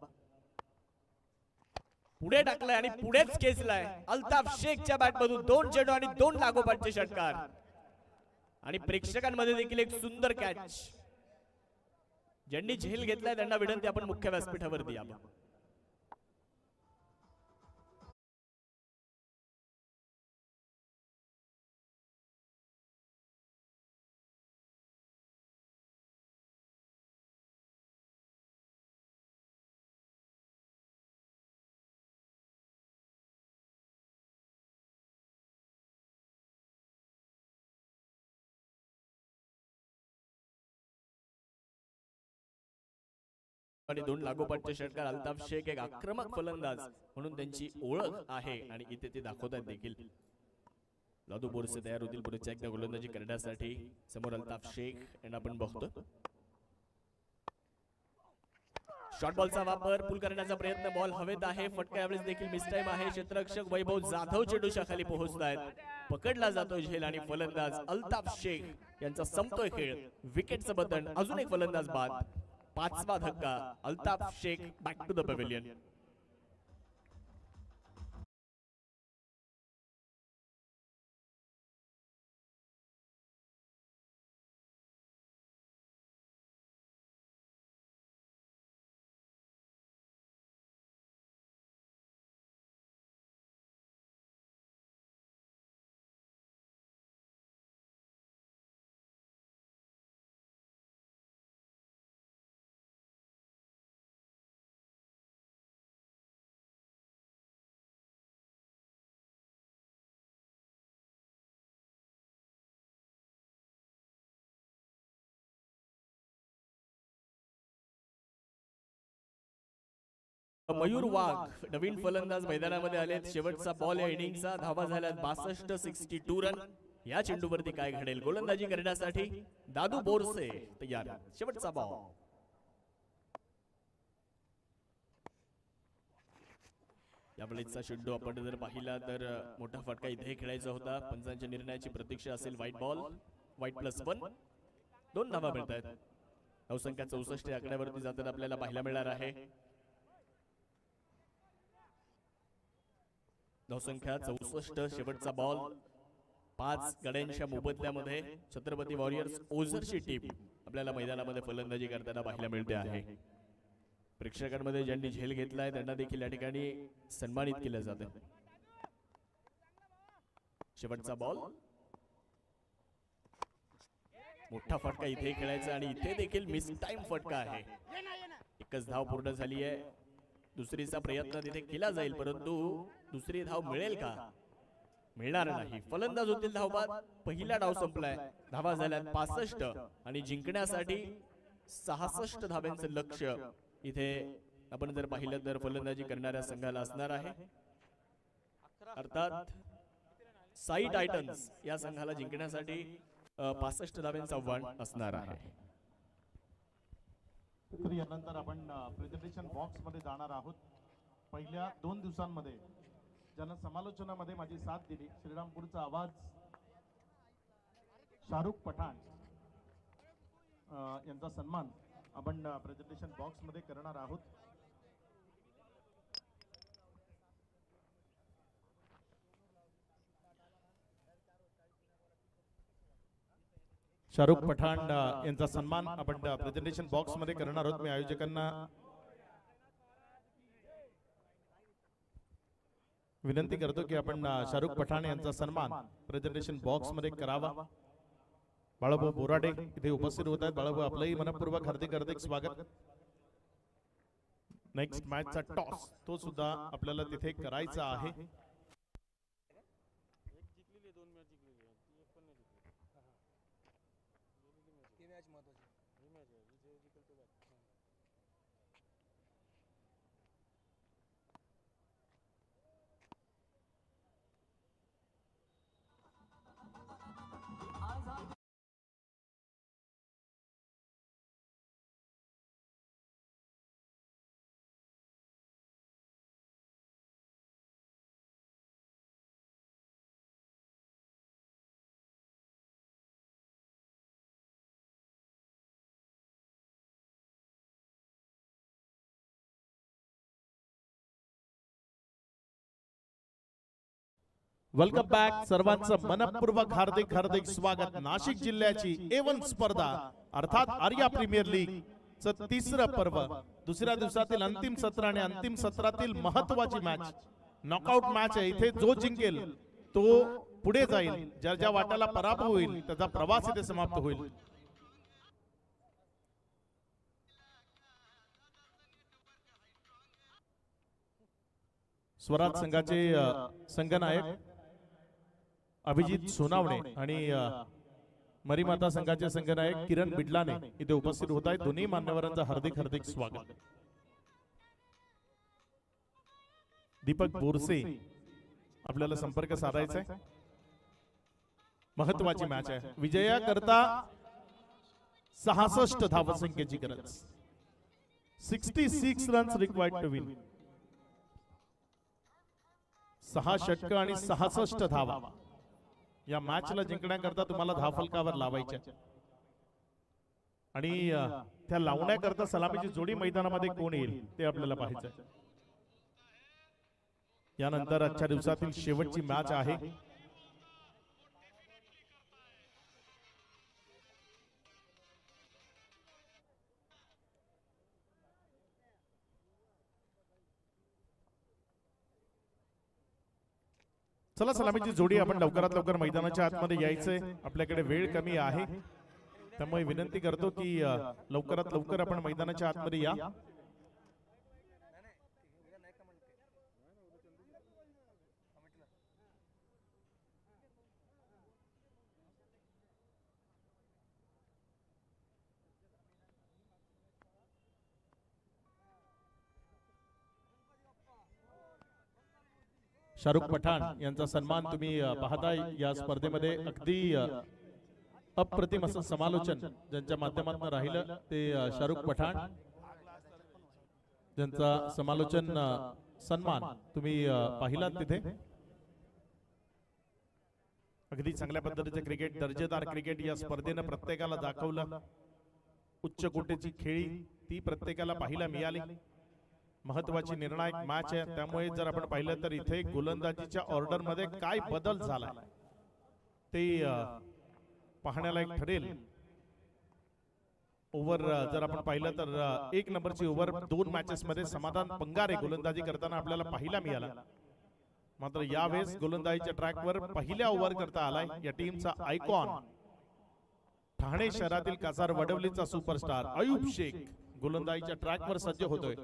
पुढे टाकलाय आणि पुढेच खेचलाय. अल्ताफ शेखच्या बॅटमधून 2 चेंडू आणि 2 लागोपाठचे षटकार आणि प्रेक्षकांमध्ये देखील एक सुंदर कॅच. ज्यांनी झेल घेतलाय त्यांना विनंती, आपण मुख्य व्यासपीठावरती यावं. आणि 2 लागोपाठचे षटकार. अल्ताफ शेख एक आक्रमक फलंदाज म्हणून त्यांची ओळख आहे आणि इथे ते दाखवतात देखील. दादू बोरसे तयार होतील पुढच्या एकदा गोलंदाजी करण्यासाठी. समोर अल्ताफ शेख यांना आपण बघतो. शॉर्ट बॉलचा वापर, पुल करण्याचा प्रयत्न. बॉल हवेत आहे, फटका यावेळेस देखील मिस टाइम आहे. क्षेत्ररक्षक वैभव जाधव चेंडूच्या खाली पोहोचतायत. पकडला जातो झेल आणि फलंदाज अल्ताफ शेख यांचा संपतोय खेळ. विकेटचं बटन, अजून एक फलंदाज बाद. 5वा धक्का. Altaf Shaikh back to the pavilion. Mayur Wagh नवीन फलंदाज मैदानामध्ये आलेत. शेवटचा बॉल या इनिंगचा. धावा झाल्यात 62, 62 रन. या चेंडूवरती काय घडेल? गोलंदाजी करण्यासाठी दादू बोरसे तयार. शेवटचा बॉल. यावेळेचा चेंडू आपण जर पाहिला तर मोठा फटका इथे खेळायचा होता. पंचांच्या निर्णयाची प्रतीक्षा असेल. White ball, white +1. 2 धावा मिळत आहेत. धावसंख्या 64 या आकड्यावरती जाताना आपल्याला पाहायला मिळणार आहे. धावसंख्या 64. शेवटचा बॉल. 5 गड्यांच्या मोबदल्यामध्ये छत्रपती वॉरियर्स ओझरची टीम आपल्याला मैदानामध्ये फलंदाजी करताना पाहायला मिळते आहे. प्रेक्षकांमध्ये ज्यांनी झेल घेतलाय त्यांना देखील या ठिकाणी सन्मानित केलं जातं. शेवटचा बॉल. मोठा फटका इथे खेळायचा आणि इथे देखील मिस टाइम फटका आहे. एकच धाव पूर्ण झाली आहे. दुसरीचा प्रयत्न तिथे केला जाईल परंतु दुसरी धाव मिळेल का? मिळणार नाही. फलंदाज होतील धावबाद. पहिला डाव संपलाय. धावा झाल्यात 65 आणि जिंकण्यासाठी 66 धाव्यांचं लक्ष इथे आपण जर पाहिलं तर फलंदाजी करणाऱ्या संघाला असणार आहे. अर्थात साई टायटन्स या संघाला जिंकण्यासाठी 65 धाव्यांचं आव्हान असणार आहे. तर यानंतर आपण प्रेझेंटेशन बॉक्स मध्ये जाणार आहोत. पहिल्या 2 दिवसांमध्ये ज्यांना समालोचनामध्ये माझी साथ दिली, श्रीरामपूरचा आवाज शाहरुख पठाण यांचा सन्मान आपण प्रेझेंटेशन बॉक्स मध्ये करणार आहोत. शाहरुख पठाण यांचा सन्मान आपण प्रेझेंटेशन बॉक्स मध्ये करणार आहोत. मी आयोजकांना विनंती करतो की आपण शाहरुख पठाण यांचा सन्मान प्रेझेंटेशन बॉक्स मध्ये करावा. बाळाभाऊ बोराडे इथे उपस्थित होत आहेत. बाळाभाऊ आपलंही मनपूर्वक हार्दिक हार्दिक स्वागत. नेक्स्ट मॅचचा टॉस तो सुद्धा आपल्याला तिथे करायचा आहे. Welcome back. सर्वांचं मनपूर्वक हार्दिक हार्दिक स्वागत. नाशिक जिल्ह्याची A1 स्पर्धा अर्थात आर्या प्रीमियर लीग चं तिसरं पर्व, दुसऱ्या दिवसातील अंतिम सत्र आणि अंतिम सत्रातील महत्वाची मॅच, नॉकआउट मॅच आहे. इथे जो जिंकेल तो पुढे जाईल. ज्या ज्या वाटाला पराभव होईल त्याचा प्रवास इथे समाप्त होईल. स्वराज संघाचे संघनायक अभिजित सोनावणे आणि मरीमाता संघाचे संघनायक किरण बिडलाने इथे उपस्थित होत आहेत. दोन्ही मान्यवरांचं हार्दिक हार्दिक स्वागत. दीपक बोरसे आपल्याला संपर्क साधायचा आहे. महत्वाची मॅच आहे. विजया करता 66 धावसंख्येची गरज. 66 रन्स रिक्वायर्ड टू विन. 6 षटक आणि 66 धावा या मॅचला जिंकण्याकरता तुम्हाला धावफलकावर लावायच्या आणि त्या लावण्याकरता सलामीची जोडी मैदानामध्ये कोण येईल ते आपल्याला पाहायचंय. यानंतर आजच्या दिवसातील शेवटची मॅच आहे. चला सलामीची जोडी आपण लवकरात लवकर मैदानाच्या आतमध्ये यायचंय. आपल्याकडे वेळ कमी आहे त्यामुळे विनंती करतो की लवकरात लवकर आपण मैदानाच्या आतमध्ये या. शाहरुख पठाण यांचा सन्मान तुम्ही पाहताय या स्पर्धेमध्ये अगदी अप्रतिम असं समालोचन ज्यांच्या माध्यमातून राहिलं ते शाहरुख पठाण ज्यांचा समालोचन सन्मान तुम्ही पाहिलात तिथे. अगदी चांगल्या पद्धतीचे क्रिकेट, दर्जेदार क्रिकेट या स्पर्धेनं प्रत्येकाला दाखवलं. उच्च कोटीची खेळी ती प्रत्येकाला पाहायला मिळाली. महत्वाची निर्णायक मॅच आहे, त्यामुळे जर आपण पाहिलं तर इथे गोलंदाजीच्या ऑर्डर मध्ये काय बदल झाला ते पाहण्याला एक ठरेल. ओव्हर जर आपण पाहिलं तर 1 नंबरची ओव्हर 2 मॅचेस मध्ये समाधान पंगारे गोलंदाजी करताना आपल्याला पाहायला मिळाला. मात्र यावेळेस गोलंदाजीच्या ट्रॅकवर पहिल्या ओव्हर करता आलाय या टीमचा आयकॉन ठाणे शहरातील कासार वडवलीचा सुपरस्टार अयूब शेख गोलंदाजीच्या ट्रॅकवर सज्ज होतोय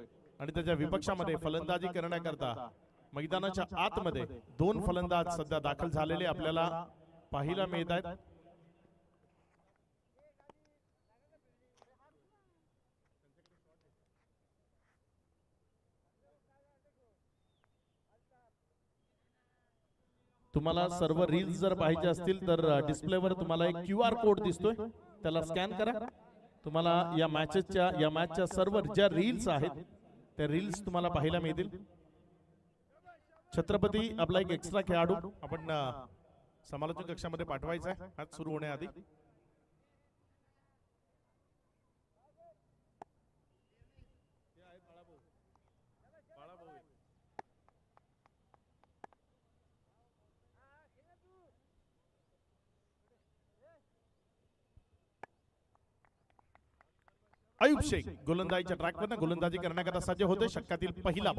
आणि त्याच्या विपक्षामध्ये फलंदाजी करण्याकरता मैदानाच्या आतमध्ये 2 फलंदाज सध्या दाखल झालेले आपल्याला पाहायला मिळत आहेत. तुम्हाला सर्व रील्स जर पाहिजे असतील तर डिस्प्लेवर तुम्हाला एक QR कोड दिसतोय, त्याला स्कॅन करा. तुम्हाला या मॅचच्या सर्व ज्या रील्स आहेत त्या रील्स तुम्हाला पाहायला मिळतील. छत्रपती आपला एक एक्स्ट्रा खेळाडू आपण समालोचन कक्षामध्ये पाठवायचा आहे मॅच सुरू होण्याआधी. अयूब शेख गोलंदाजीच्या ट्रॅकवर गोलंदाजी करण्याकरता सज्ज होते. षटकातील पहिला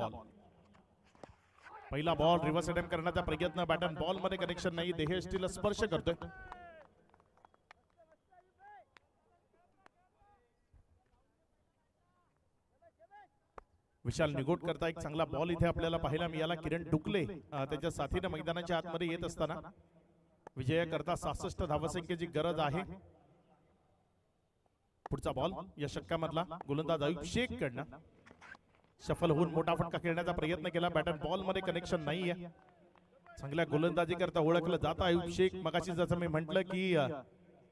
बॉल रिव्हर्स अटेम्प्ट करण्याचा प्रयत्न, बॅटन बॉल मध्ये कनेक्शन नाही, देहयष्टीला स्पर्श करतोय. विशाल निगोट करता एक चांगला बॉल इथे आपल्याला पाहायला मिळाला. किरण डुकले त्याच्या साथीने मैदानाच्या आतमध्ये येत असताना विजयाकरता 66 धावसंख्येची गरज आहे. पुढचा बॉल या षटकामधला गोलंदाज अयूब शेख कडनं सफल होऊन मोठा फटका खेळण्याचा प्रयत्न केला. बॅटन बॉल मध्ये कनेक्शन नाहीये. चांगल्या गोलंदाजी करता ओळखलं जातं अयूब शेख. मगाशी जसं मी म्हटलं की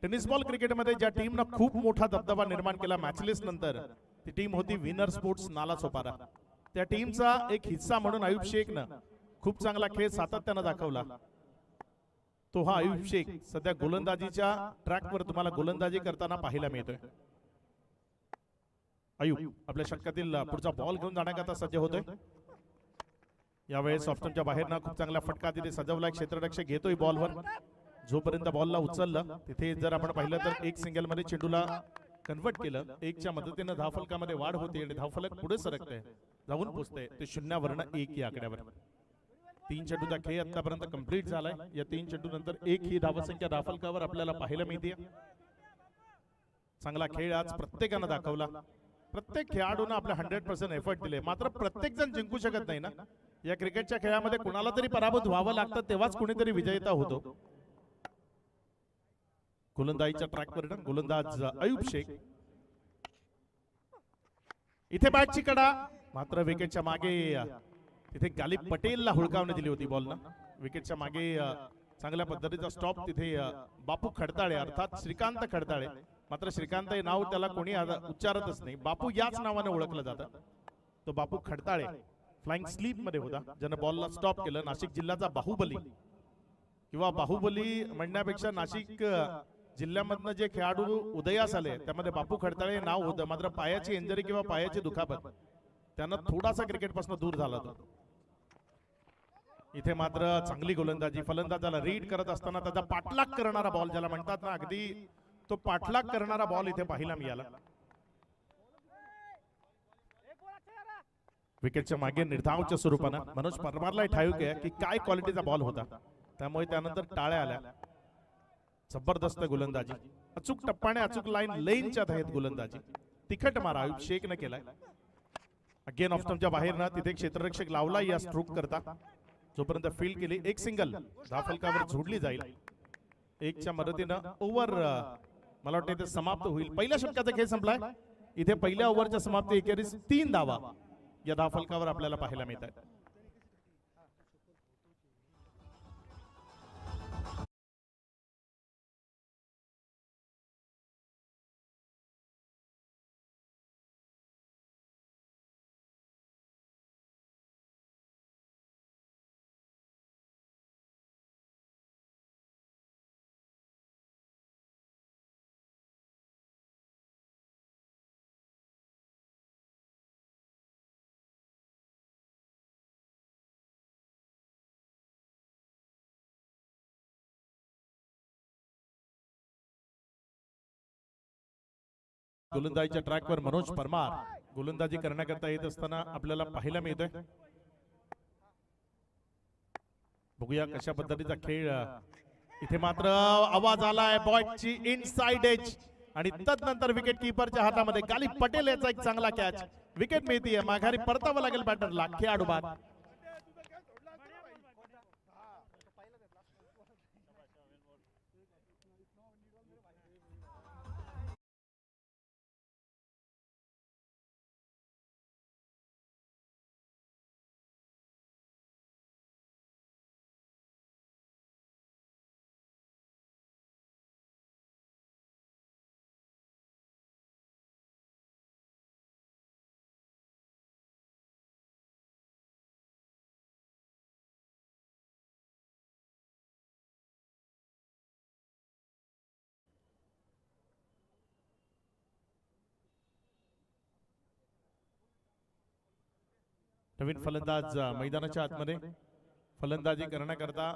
टेनिस बॉल क्रिकेटमध्ये ज्या टीमनं खूप मोठा दबदबा निर्माण केला मॅचलेस नंतर ती टीम होती विनर स्पोर्ट्स नालासोपारा. त्या टीमचा एक हिस्सा म्हणून अयूब शेखनं खूप चांगला खेळ सातत्यानं दाखवला. तो हा अयूब शेख सध्या गोलंदाजीच्या ट्रॅकवर तुम्हाला गोलंदाजी करताना पाहायला मिळतोय. अयूब आपल्या षटकातील पुढचा बॉल घेऊन जाण्याकरता सज्ज होतोय. यावेळेस ऑप्शनच्या बाहेरनं खूप चांगला फटका तिथे सजवला. क्षेत्ररक्षक घेतोय बॉलवर. जोपर्यंत बॉलला उचललं तिथे जर आपण पाहिलं तर एक सिंगल मध्ये चेंडूला कन्वर्ट केलं. 1च्या मदतीनं धावफलकामध्ये वाढ होते आणि धावफलक पुढे सरकते, जाऊन पोहोचते ते 0 1 या आकड्यावर. 3 चेंडूचा खेळ आतापर्यंत कंप्लीट झालाय. या 3 चेंडू नंतर 1 ही धावसंख्या धावफलकावर आपल्याला पाहायला मिळते. चांगला खेळ आज प्रत्येकानं दाखवला. प्रत्येक खेळाडूनं आपले 100% एफर्ट दिले. मात्र प्रत्येक जण जिंकू शकत नाही ना. या क्रिकेटच्या खेळामध्ये कुणाला तरी पराभूत व्हावं लागतं, तेव्हाच कुणीतरी विजेता होतो. गोलंदाजीच्या ट्रॅकवर गोलंदाज अयूब शेख. इथे बॅटची कडा, मात्र विकेटच्या मागे तिथे गालिब पटेलला हुळकावणी दिली होती बॉलनं. विकेटच्या मागे चांगल्या पद्धतीचा स्टॉप तिथे बापू खडताळे अर्थात श्रीकांत खडताळे. मात्र श्रीकांत हे नाव त्याला कोणी उच्चारतच नाही. बापू याच नावाने ओळखलं जातं. तो बापू खडताळे फ्लाइंग स्लीप मध्ये होता, ज्यानं बॉलला स्टॉप केलं. नाशिक जिल्ह्याचा बाहुबली किंवा बाहुबली म्हणण्यापेक्षा नाशिक जिल्ह्यामधनं जे खेळाडू उदयास आले त्यामध्ये बापू खडताळे नाव होतं. मात्र पायाची इंजरी किंवा पायाची दुखापत त्यानं थोडासा क्रिकेटपासून दूर झाला होता. इथे मात्र चांगली गोलंदाजी, फलंदाजाला रीड करत असताना त्याचा पाठलाग करणारा बॉल ज्याला म्हणतात ना, अगदी तो पाठलाग करणारा बॉल इथे पाहायला मिळाला. विकेटच्या मागे निर्धावच्या स्वरूपानं मनोज परमारला ठाऊक आहे की काय क्वालिटीचा बॉल होता, त्यामुळे त्यानंतर टाळ्या आल्या. जबरदस्त गोलंदाजी, अचूक टप्पाने अचूक लेनच्या आहेत गोलंदाजी. तिखट मारा अयूब शेखने केलाय. अगेन ऑफ स्टंपच्या बाहेर ना तिथे क्षेत्ररक्षक लावला या स्ट्रोक करता. जोपर्यंत फील्ड केली एक सिंगल धावफलकावर झोडली जाईल. 1च्या मदतीनं ओव्हर मला वाटतं इथे समाप्त होईल. पहिल्या षटकाचा खेळ संपलाय. इथे पहिल्या ओव्हरच्या समाप्ती एकेरीस 3 धावा या धावफलकावर आपल्याला पाहायला मिळतात. गोलंदाजीच्या ट्रॅकवर मनोज परमार गोलंदाजी करण्याकरता येत असताना आपल्याला पाहायला मिळतोय. बघूया कशा पद्धतीचा खेळ. इथे मात्र आवाज आलाय बॉयची इनसाइड एज आणि तदनंतर विकेट किपरच्या हातामध्ये गालिब पटेल याचा एक चांगला कॅच. विकेट मिळतीये. माघारी परतावं लागेल बॅटरला. खेळाडू बाद. नवीन फलंदाज मैदानाच्या आतमध्ये फलंदाजी करण्याकरता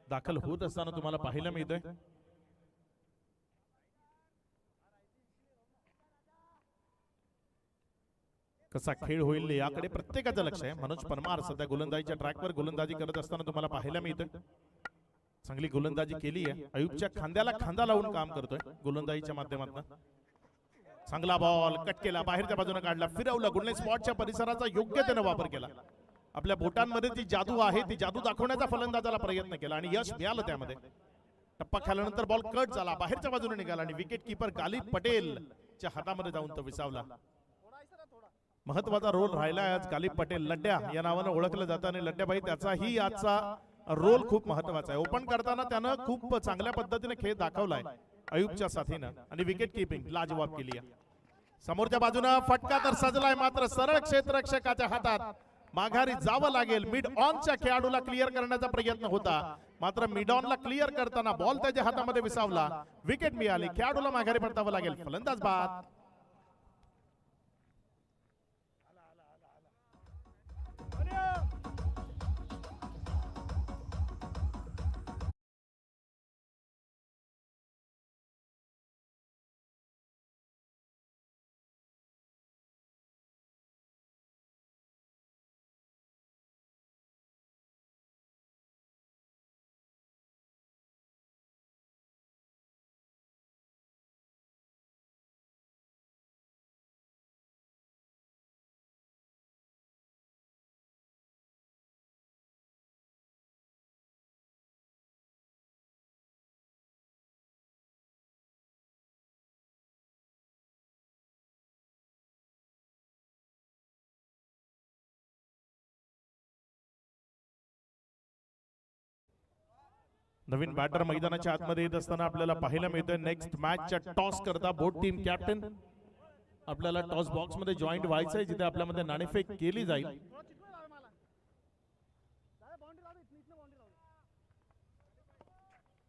दाखल होत असताना तुम्हाला पाहायला मिळतोय. कसा खेळ होईल याकडे प्रत्येकाचं लक्ष आहे. मनोज परमार सध्या गोलंदाजीच्या ट्रॅकवर गोलंदाजी करत असताना तुम्हाला पाहायला मिळतोय. चांगली गोलंदाजी केली आहे. अयुबच्या खांद्याला खांदा लावून काम करतोय गोलंदाजीच्या माध्यमातून. चांगला बॉल कट केला, बाहेरच्या बाजूने काढला, फिरवला. गुडने स्पॉटच्या परिसराचा योग्यतेने वापर केला. आपल्या बोटांमध्ये जी जादू आहे ती जादू दाखवण्याचा फलंदाजाला प्रयत्न केला आणि यश मिळालं त्यामध्ये. टप्पा खाल्यानंतर बॉल कट झाला, बाहेरच्या बाजूने निघाला आणि विकेट किपर गालिब पटेल च्या हातामध्ये जाऊन तो विसावला. महत्वाचा रोल राहिला आज गालिब पटेल. लड्ड्या या नावानं ओळखलं जातं आणि लड्ड्याबाई त्याचाही आजचा रोल खूप महत्वाचा आहे. ओपन करताना त्यानं खूप चांगल्या पद्धतीने खेळ दाखवलाय अयुबच्या साथीनं आणि विकेट किपिंग लाजवाब केली आहे. समोरच्या बाजूनं फटका तर सजलाय, मात्र सरळ क्षेत्ररक्षकाच्या हातात माघारी जावं लागेल. मिड ऑनच्या खेळाडूला क्लिअर करण्याचा प्रयत्न होता, मात्र मिड ऑनला क्लिअर करताना बॉल त्याच्या हातामध्ये विसावला. विकेट मिळाली. खेळाडूला माघारी परतावं लागेल. फलंदाज बाद. नवीन बॅटर मैदानाच्या आतमध्ये येत असताना आपल्याला पाहायला मिळतोय. नेक्स्ट मॅचच्या टॉस करता बोथ टीम कॅप्टन आपल्याला टॉस बॉक्स मध्ये जॉईंट व्हायचं आहे, जिथे आपल्यामध्ये नाणेफेक केली जाईल.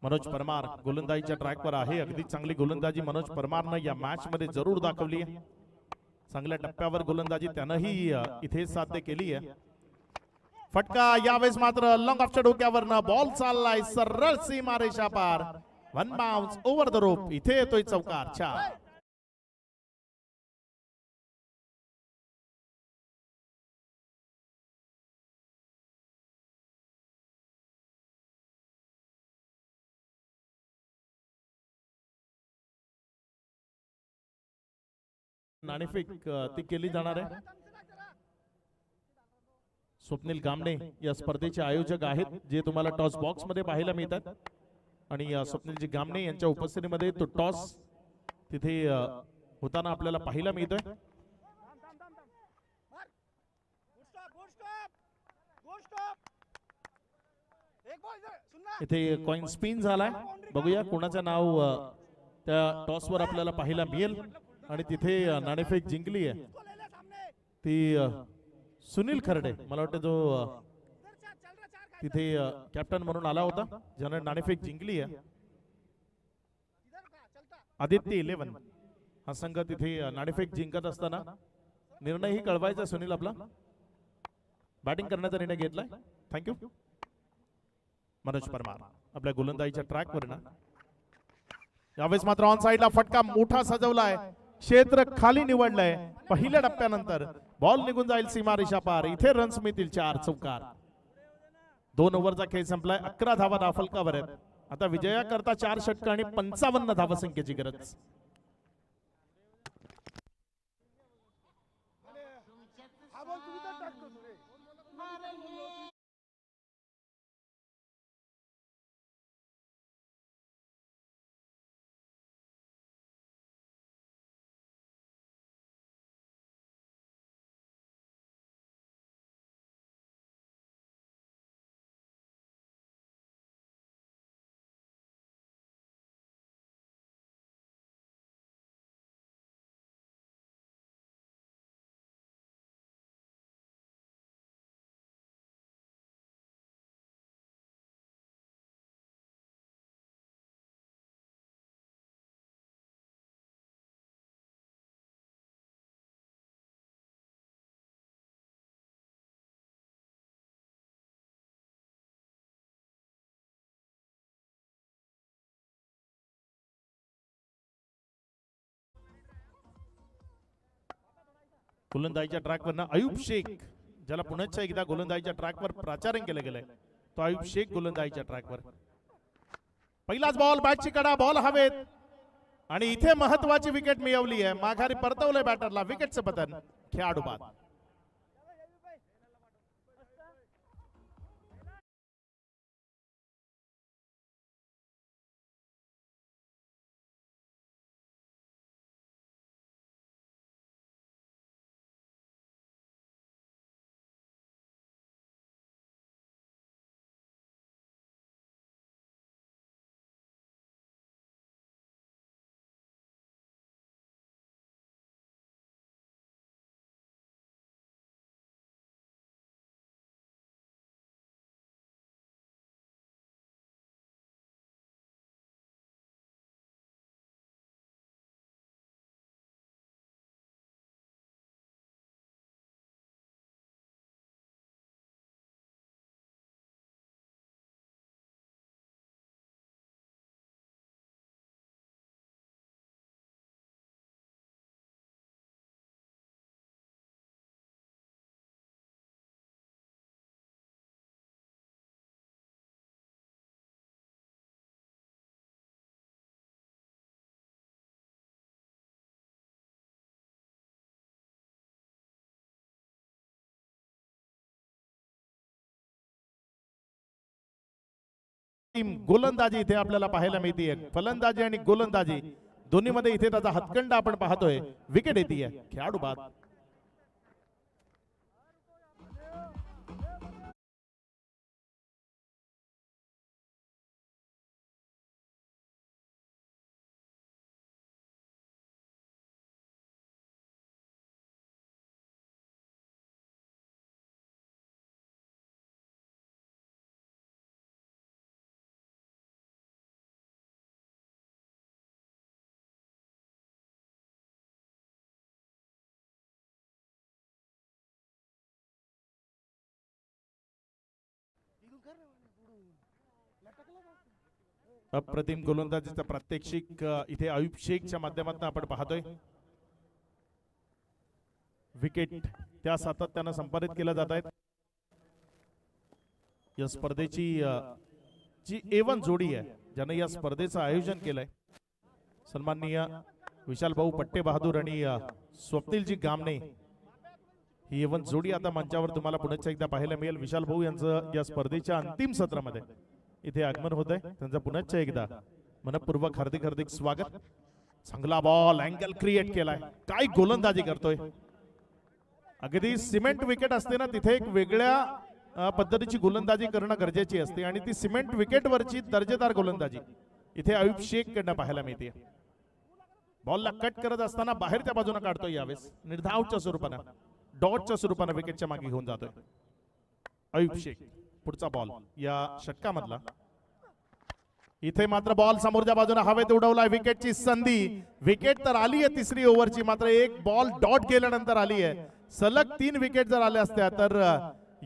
मनोज परमार गोलंदाजीच्या ट्रॅकवर आहे. अगदी चांगली गोलंदाजी मनोज परमारनं या मॅच मध्ये जरूर दाखवली आहे. चांगल्या टप्प्यावर गोलंदाजी त्यानंही इथे साध्य केली आहे. फटका यावेळेस मात्र लॉंग ऑफच्या डोक्यावरनं बॉल चाललाय सरळ सीमा रेषा पार. One bounce over the rope. इथे येतोय चौकार. छान. नाणेफेक ती केली जाणार आहे. स्वप्नील गामणे या स्पर्धेचे आयोजक आहेत, जे तुम्हाला टॉस बॉक्स मध्ये पाहायला मिळतात. आणि स्वप्नीलजी गामणे यांच्या उपस्थितीमध्ये तो टॉस तिथे होताना आपल्याला पाहायला मिळतोय. इथे कॉइन स्पिन झालाय. बघूया कोणाचं नाव त्या टॉस वर आपल्याला पाहायला मिळेल. आणि तिथे नाणेफेक जिंकली आहे ती सुनील खर्डे, मला वाटतं जो तिथे कॅप्टन म्हणून आला होता, ज्याने नाणेफेक जिंकली आहे. आदित्य 11 हा संघ तिथे नाणेफेक जिंकत असताना निर्णयही कळवायचा सुनील आपला. बॅटिंग करण्याचा निर्णय घेतलाय. थँक्यू. मनोज परमार आपल्या गोलंदाजीच्या ट्रॅकवर ना यावेळेस मात्र ऑन साइडला फटका मोठा सजवलाय. क्षेत्र खाली निवडलंय पहिल्या टप्प्यानंतर. बॉल निघून जाईल सीमारेषा पार. इथे रन्स मिळतील 4 चौकार. 2 ओव्हरचा खेळ संपलाय. 11 धावा धावफलकावर आहेत. आता विजयाकरता 4 षटक आणि 55 धावसंख्येची गरज. गोलंदाजीच्या ट्रॅकवरनं अयूब शेख, ज्याला पुण्याच्या एकदा गोलंदाजीच्या ट्रॅकवर प्राचार्य केलं गेलंय, तो अयूब शेख गोलंदाजीच्या ट्रॅकवर. पहिलाच बॉल, बॅटची कडा, बॉल हवेत आणि इथे महत्वाची विकेट मिळवली आहे. माघारी परतवलंय बॅटरला. विकेटचं पतन, खेळाडू बाद. गोलंदाजी इथे आपल्याला पाहायला मिळते. फलंदाजी आणि गोलंदाजी दोन्हीमध्ये इथे त्याचा हातखंडा आपण पाहतोय. विकेट येते, खेळाडू बाद. अप्रतिम गोलंदाजीचा प्रात्यक्षिक इथे अयूब शेखच्या माध्यमातून आपण पाहतोय. विकेट त्या सातत्यानं संपादित केल्या जात आहेत. या स्पर्धेची जी A1 जोडी आहे, ज्याने या स्पर्धेचं आयोजन केलंय, सन्माननीय विशाल भाऊ पट्टे बहादूर आणि स्वप्नीलजी गामने, ही A1 जोडी आता मंचावर तुम्हाला पुण्याच्या एकदा पाहायला मिळेल. विशाल भाऊ यांचं या स्पर्धेच्या अंतिम सत्रामध्ये इथे आगमन होत आहे. त्यांचं पुण्याच्या एकदा मनपूर्वक हार्दिक हार्दिक स्वागत. चांगला बॉल, अँगल क्रिएट केलाय. काय गोलंदाजी करतोय. अगदी सिमेंट विकेट असते ना, तिथे एक वेगळ्या पद्धतीची गोलंदाजी करणं गरजेची असते आणि ती सिमेंट विकेटवरची दर्जेदार गोलंदाजी इथे अयूब शेख कडनं पाहायला मिळते. बॉलला कट करत असताना बाहेरच्या बाजूने काढतोय. यावेळेस निर्धावच्या स्वरूपानं, डॉटच्या स्वरूपानं विकेटच्या मागे घेऊन जातोय अयूब शेख. पुढचा बॉल या षटकामधला. इथे मात्र बॉल समोरच्या बाजूने हवेत उडवलाय. विकेटची संधी. विकेट तर आली आहे तिसरी ओव्हरची, मात्र एक बॉल डॉट गेल्यानंतर आली आहे. सलग 3 विकेट जर आल्या असत्या तर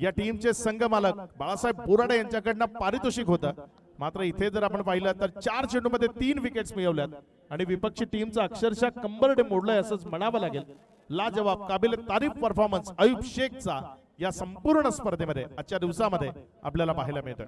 या टीमचे संघमालक बाळासाहेब बोराडे यांच्याकडनं पारितोषिक होतं. मात्र इथे जर आपण पाहिलं तर 4 चेंडूमध्ये 3 विकेट्स मिळवल्यात. आणि विपक्षी टीमचा अक्षरशः कंबरडे मोडलाय असंच म्हणावं लागेल. लाजवाब काबिल तारीफ परफॉर्मन्स अयूब शेखचा या संपूर्ण स्पर्धेमध्ये आजच्या दिवसामध्ये आपल्याला पाहायला मिळतोय.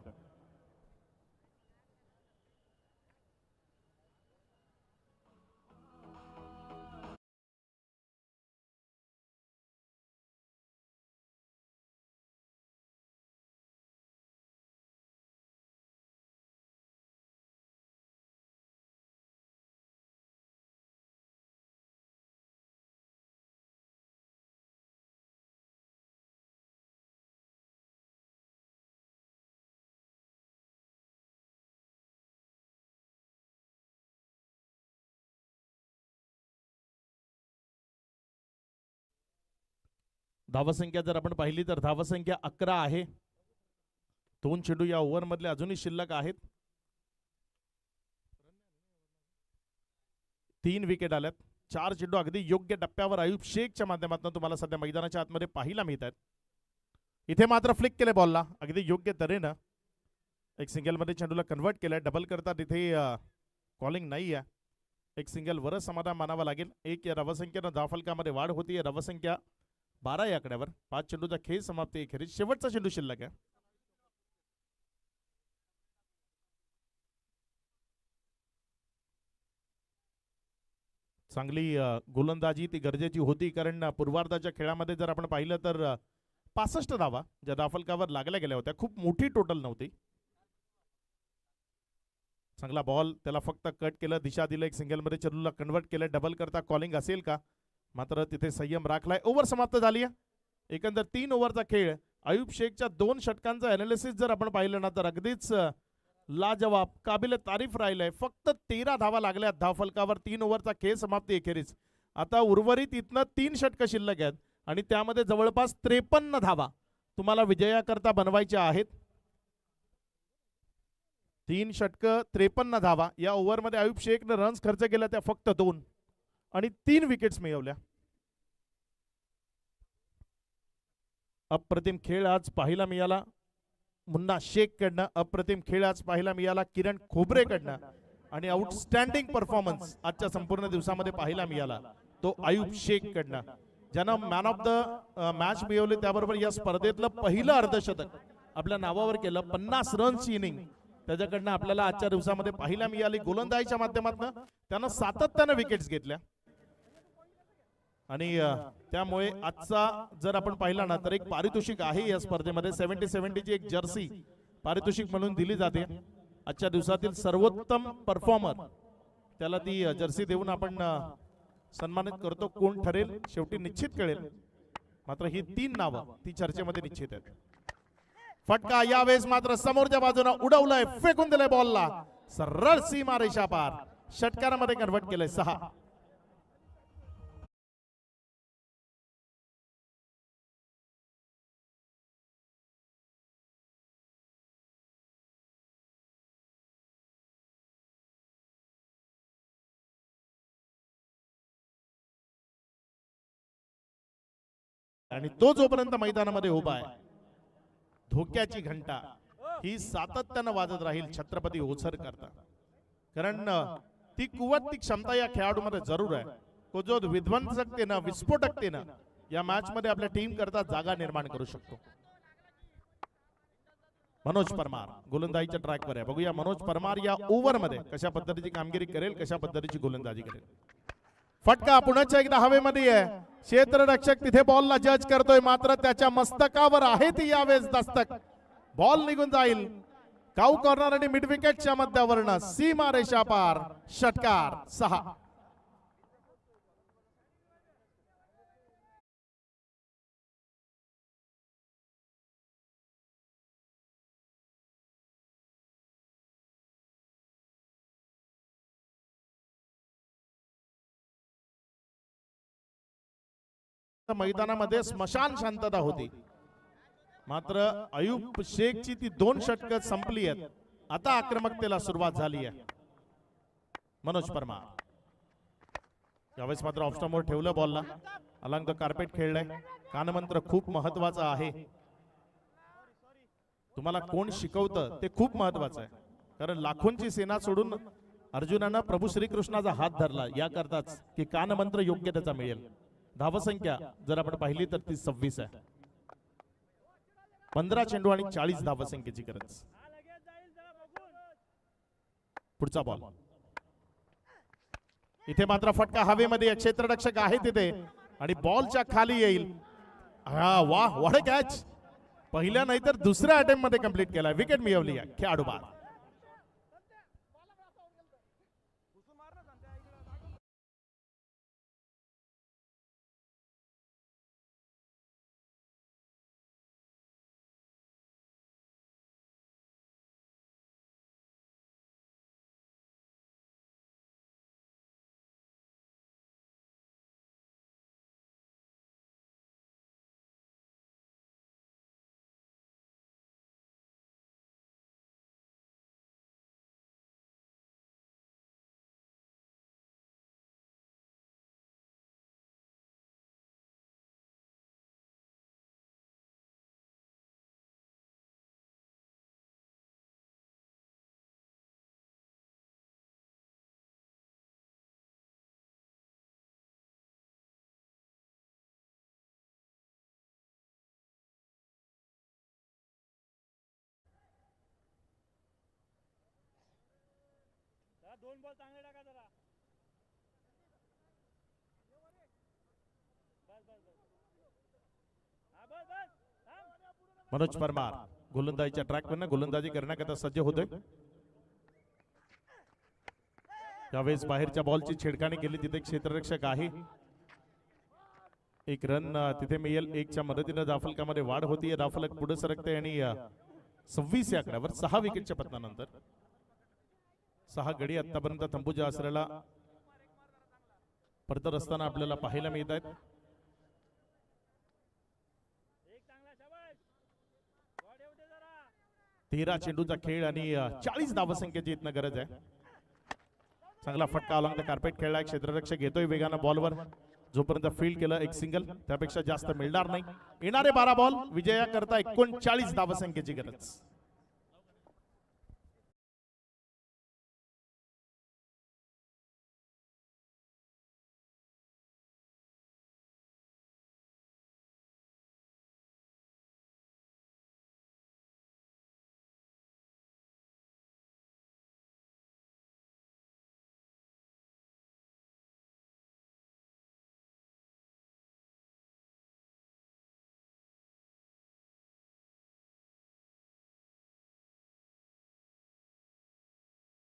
धावसंख्या जर आपण पाहिली तर धावसंख्या 11 आहे. 2 चेंडू या ओव्हर मधले अजूनही शिल्लक आहेत. 3 विकेट आल्यात. 4 चेंडू अगदी योग्य टप्प्यावर अयूब शेखच्या माध्यमातून तुम्हाला सध्या मैदानाच्या आतमध्ये पाहायला मिळत आहेत. इथे मात्र फ्लिक केले बॉलला अगदी योग्य तऱ्हेनं. एक सिंगल मध्ये चेंडूला कन्वर्ट केलंय. डबल करता तिथे कॉलिंग नाही आहे. एक सिंगल वरच समाधान मानावं लागेल. एक या धावसंख्येनं धावफलकामध्ये वाढ होती. धावसंख्या 12 या आकड्यावर. 5 चेंडूचा खेळ समाप्ती अखेरीस शेवटचा चेंडू शिल्लक आहे. चांगली गोलंदाजी ती गरजेची होती, कारण पूर्वार्धाच्या खेळामध्ये जर आपण पाहिलं तर 65 धावा ज्या धावफलकावर लागल्या गेल्या होत्या. खूप मोठी टोटल नव्हती. चांगला बॉल, त्याला फक्त कट केलं, दिशा दिलं. एक सिंगल मध्ये चेंडूला कन्वर्ट केलं. डबल करता कॉलिंग असेल का? मात्र तिथे संयम राखलाय. ओव्हर समाप्त झाली आहे. एकंदर 3 ओव्हरचा खेळ. अयूब शेखच्या 2 षटकांचं अनालिसिस जर आपण पाहिलं ना तर अगदीच लाजवाब काबिल तारीफ राहिलंय. फक्त 13 धावा लागल्या धावफलकावर. 3 ओव्हरचा खेळ समाप्ती अखेरीस. आता उर्वरित इथनं 3 षटकं शिल्लक आहेत आणि त्यामध्ये जवळपास 53 धावा तुम्हाला विजयाकरता बनवायच्या आहेत. 3 षटकं 53 धावा. या ओव्हरमध्ये अयूब शेखनं रन्स खर्च केल्या त्या फक्त 2 आणि 3 विकेट्स मिळवल्या. अप्रतिम खेळ आज पाहायला मिळाला मुन्ना शेख कडनं. अप्रतिम खेळ आज पाहायला मिळाला किरण खोबरे कडनं. आणि आउटस्टँडिंग परफॉर्मन्स आजच्या संपूर्ण दिवसामध्ये पाहायला मिळाला तो अयूब शेख कडनं, ज्यानं मॅन ऑफ द मॅच मिळवले. त्याबरोबर या स्पर्धेतलं पहिलं अर्धशतक आपल्या नावावर केलं. 50 रन्सची इनिंग त्याच्याकडनं आपल्याला आजच्या दिवसामध्ये पाहायला मिळाली. गोलंदाजीच्या माध्यमातून त्यानं सातत्यानं विकेट्स घेतल्या आणि त्यामुळे आजचा जर आपण पाहिला ना तर एक पारितोषिक आहे या स्पर्धेमध्ये. 70-70 ची एक जर्सी पारितोषिक म्हणून दिली जाते. आजच्या दिवसातील सर्वोत्तम परफॉर्मर त्याला ती जर्सी देऊन आपण सन्मानित करतो. कोण ठरेल शेवटी निश्चित कळेल. मात्र ही 3 नावं ती चर्चेमध्ये निश्चित आहेत. फटका यावेळेस मात्र समोरच्या बाजूने उडवलाय, फेकून दिलाय बॉलला. सरळ सीमा रेषा पार. षटकारामध्ये कन्वर्ट केलंय 6. आणि तो जोपर्यंत मैदानामध्ये उभा आहे, धोक्याची घंटा ही सातत्यानं वाजत राहील छत्रपती ओझर करता. कारण ती कुवत, ती क्षमता या खेळाडूमध्ये जरूर आहे. तो जो विध्वंसकतेनं, विस्फोटकतेनं या मॅच मध्ये आपल्या टीम करता जागा निर्माण करू शकतो. मनोज परमार गोलंदाजीच्या ट्रॅकवर आहे. बघूया मनोज परमार या ओव्हर मध्ये कशा पद्धतीची कामगिरी करेल, कशा पद्धतीची गोलंदाजी करेल. फटका पुन्हा एकदा हवेमध्ये आहे. क्षेत्ररक्षक तिथे बॉलला जज करतोय, मात्र त्याच्या मस्तकावर आहे ती यावेळेस दस्तक. बॉल निघून जाईल. काऊ कॉर्नर आणि मिड विकेटच्या मध्यावरनं सीमा रेषा पार. षटकार 6. मैदानामध्ये स्मशान शांतता होती. मात्र अयूब शेखची ती 2 षटकं संपली आहेत. आता आक्रमकतेला सुरुवात झाली आहे. मनोज परमार यावेळेस मात्र ऑफ स्टंपवर ठेवलं बॉलला. अलंग द कार्पेट खेळलंय. कानमंत्र खूप महत्वाचा आहे. तुम्हाला कोण शिकवतं ते खूप महत्वाचं आहे. कारण लाखोंची सेना सोडून अर्जुनानं प्रभू श्रीकृष्णाचा हात धरला याकरताच की कानमंत्र योग्य त्याचा मिळेल. धावसंख्या जर आपण पाहिली तर ती 26 आहे. 15 चेंडू आणि 40 धावसंख्येची गरज. पुढचा बॉल इथे मात्र फटका हवेमध्ये. क्षेत्ररक्षक आहे तिथे आणि बॉलच्या खाली येईल. हा वाह, व्हॉट अ कॅच. पहिल्या नाही तर दुसऱ्या अटेम्प्ट मध्ये कंप्लीट केला. विकेट मिळवली आहे खेळाडू बाद. मनोज परमार गोलंदाजीच्या ट्रॅकवर गोलंदाजी करण्याकरता सज्ज होतोय. त्यावेळेस बाहेरच्या बॉलची छेडखानी केली. तिथे क्षेत्ररक्षक आहे. एक रन तिथे मिळेल. 1च्या मदतीने धावफलकामध्ये वाढ होती. धावफलक पुढे सरकते आणि 26 या आकड्यावर 6 विकेटच्या पतनानंतर 6 गडी आतापर्यंत तंबूच्या आसऱ्याला परतत असताना आपल्याला पाहायला मिळत आहेत. 13 चेंडूचा खेळ आणि 40 धावसंख्येची इथनं गरज आहे. चांगला फटका अलॉंग द कार्पेट खेळला. क्षेत्ररक्षक घेतोय वेगानं बॉलवर. जोपर्यंत फील्ड केलं एक सिंगल, त्यापेक्षा जास्त मिळणार नाही. येणारे 12 बॉल विजया करता 39 धावसंख्येची गरज.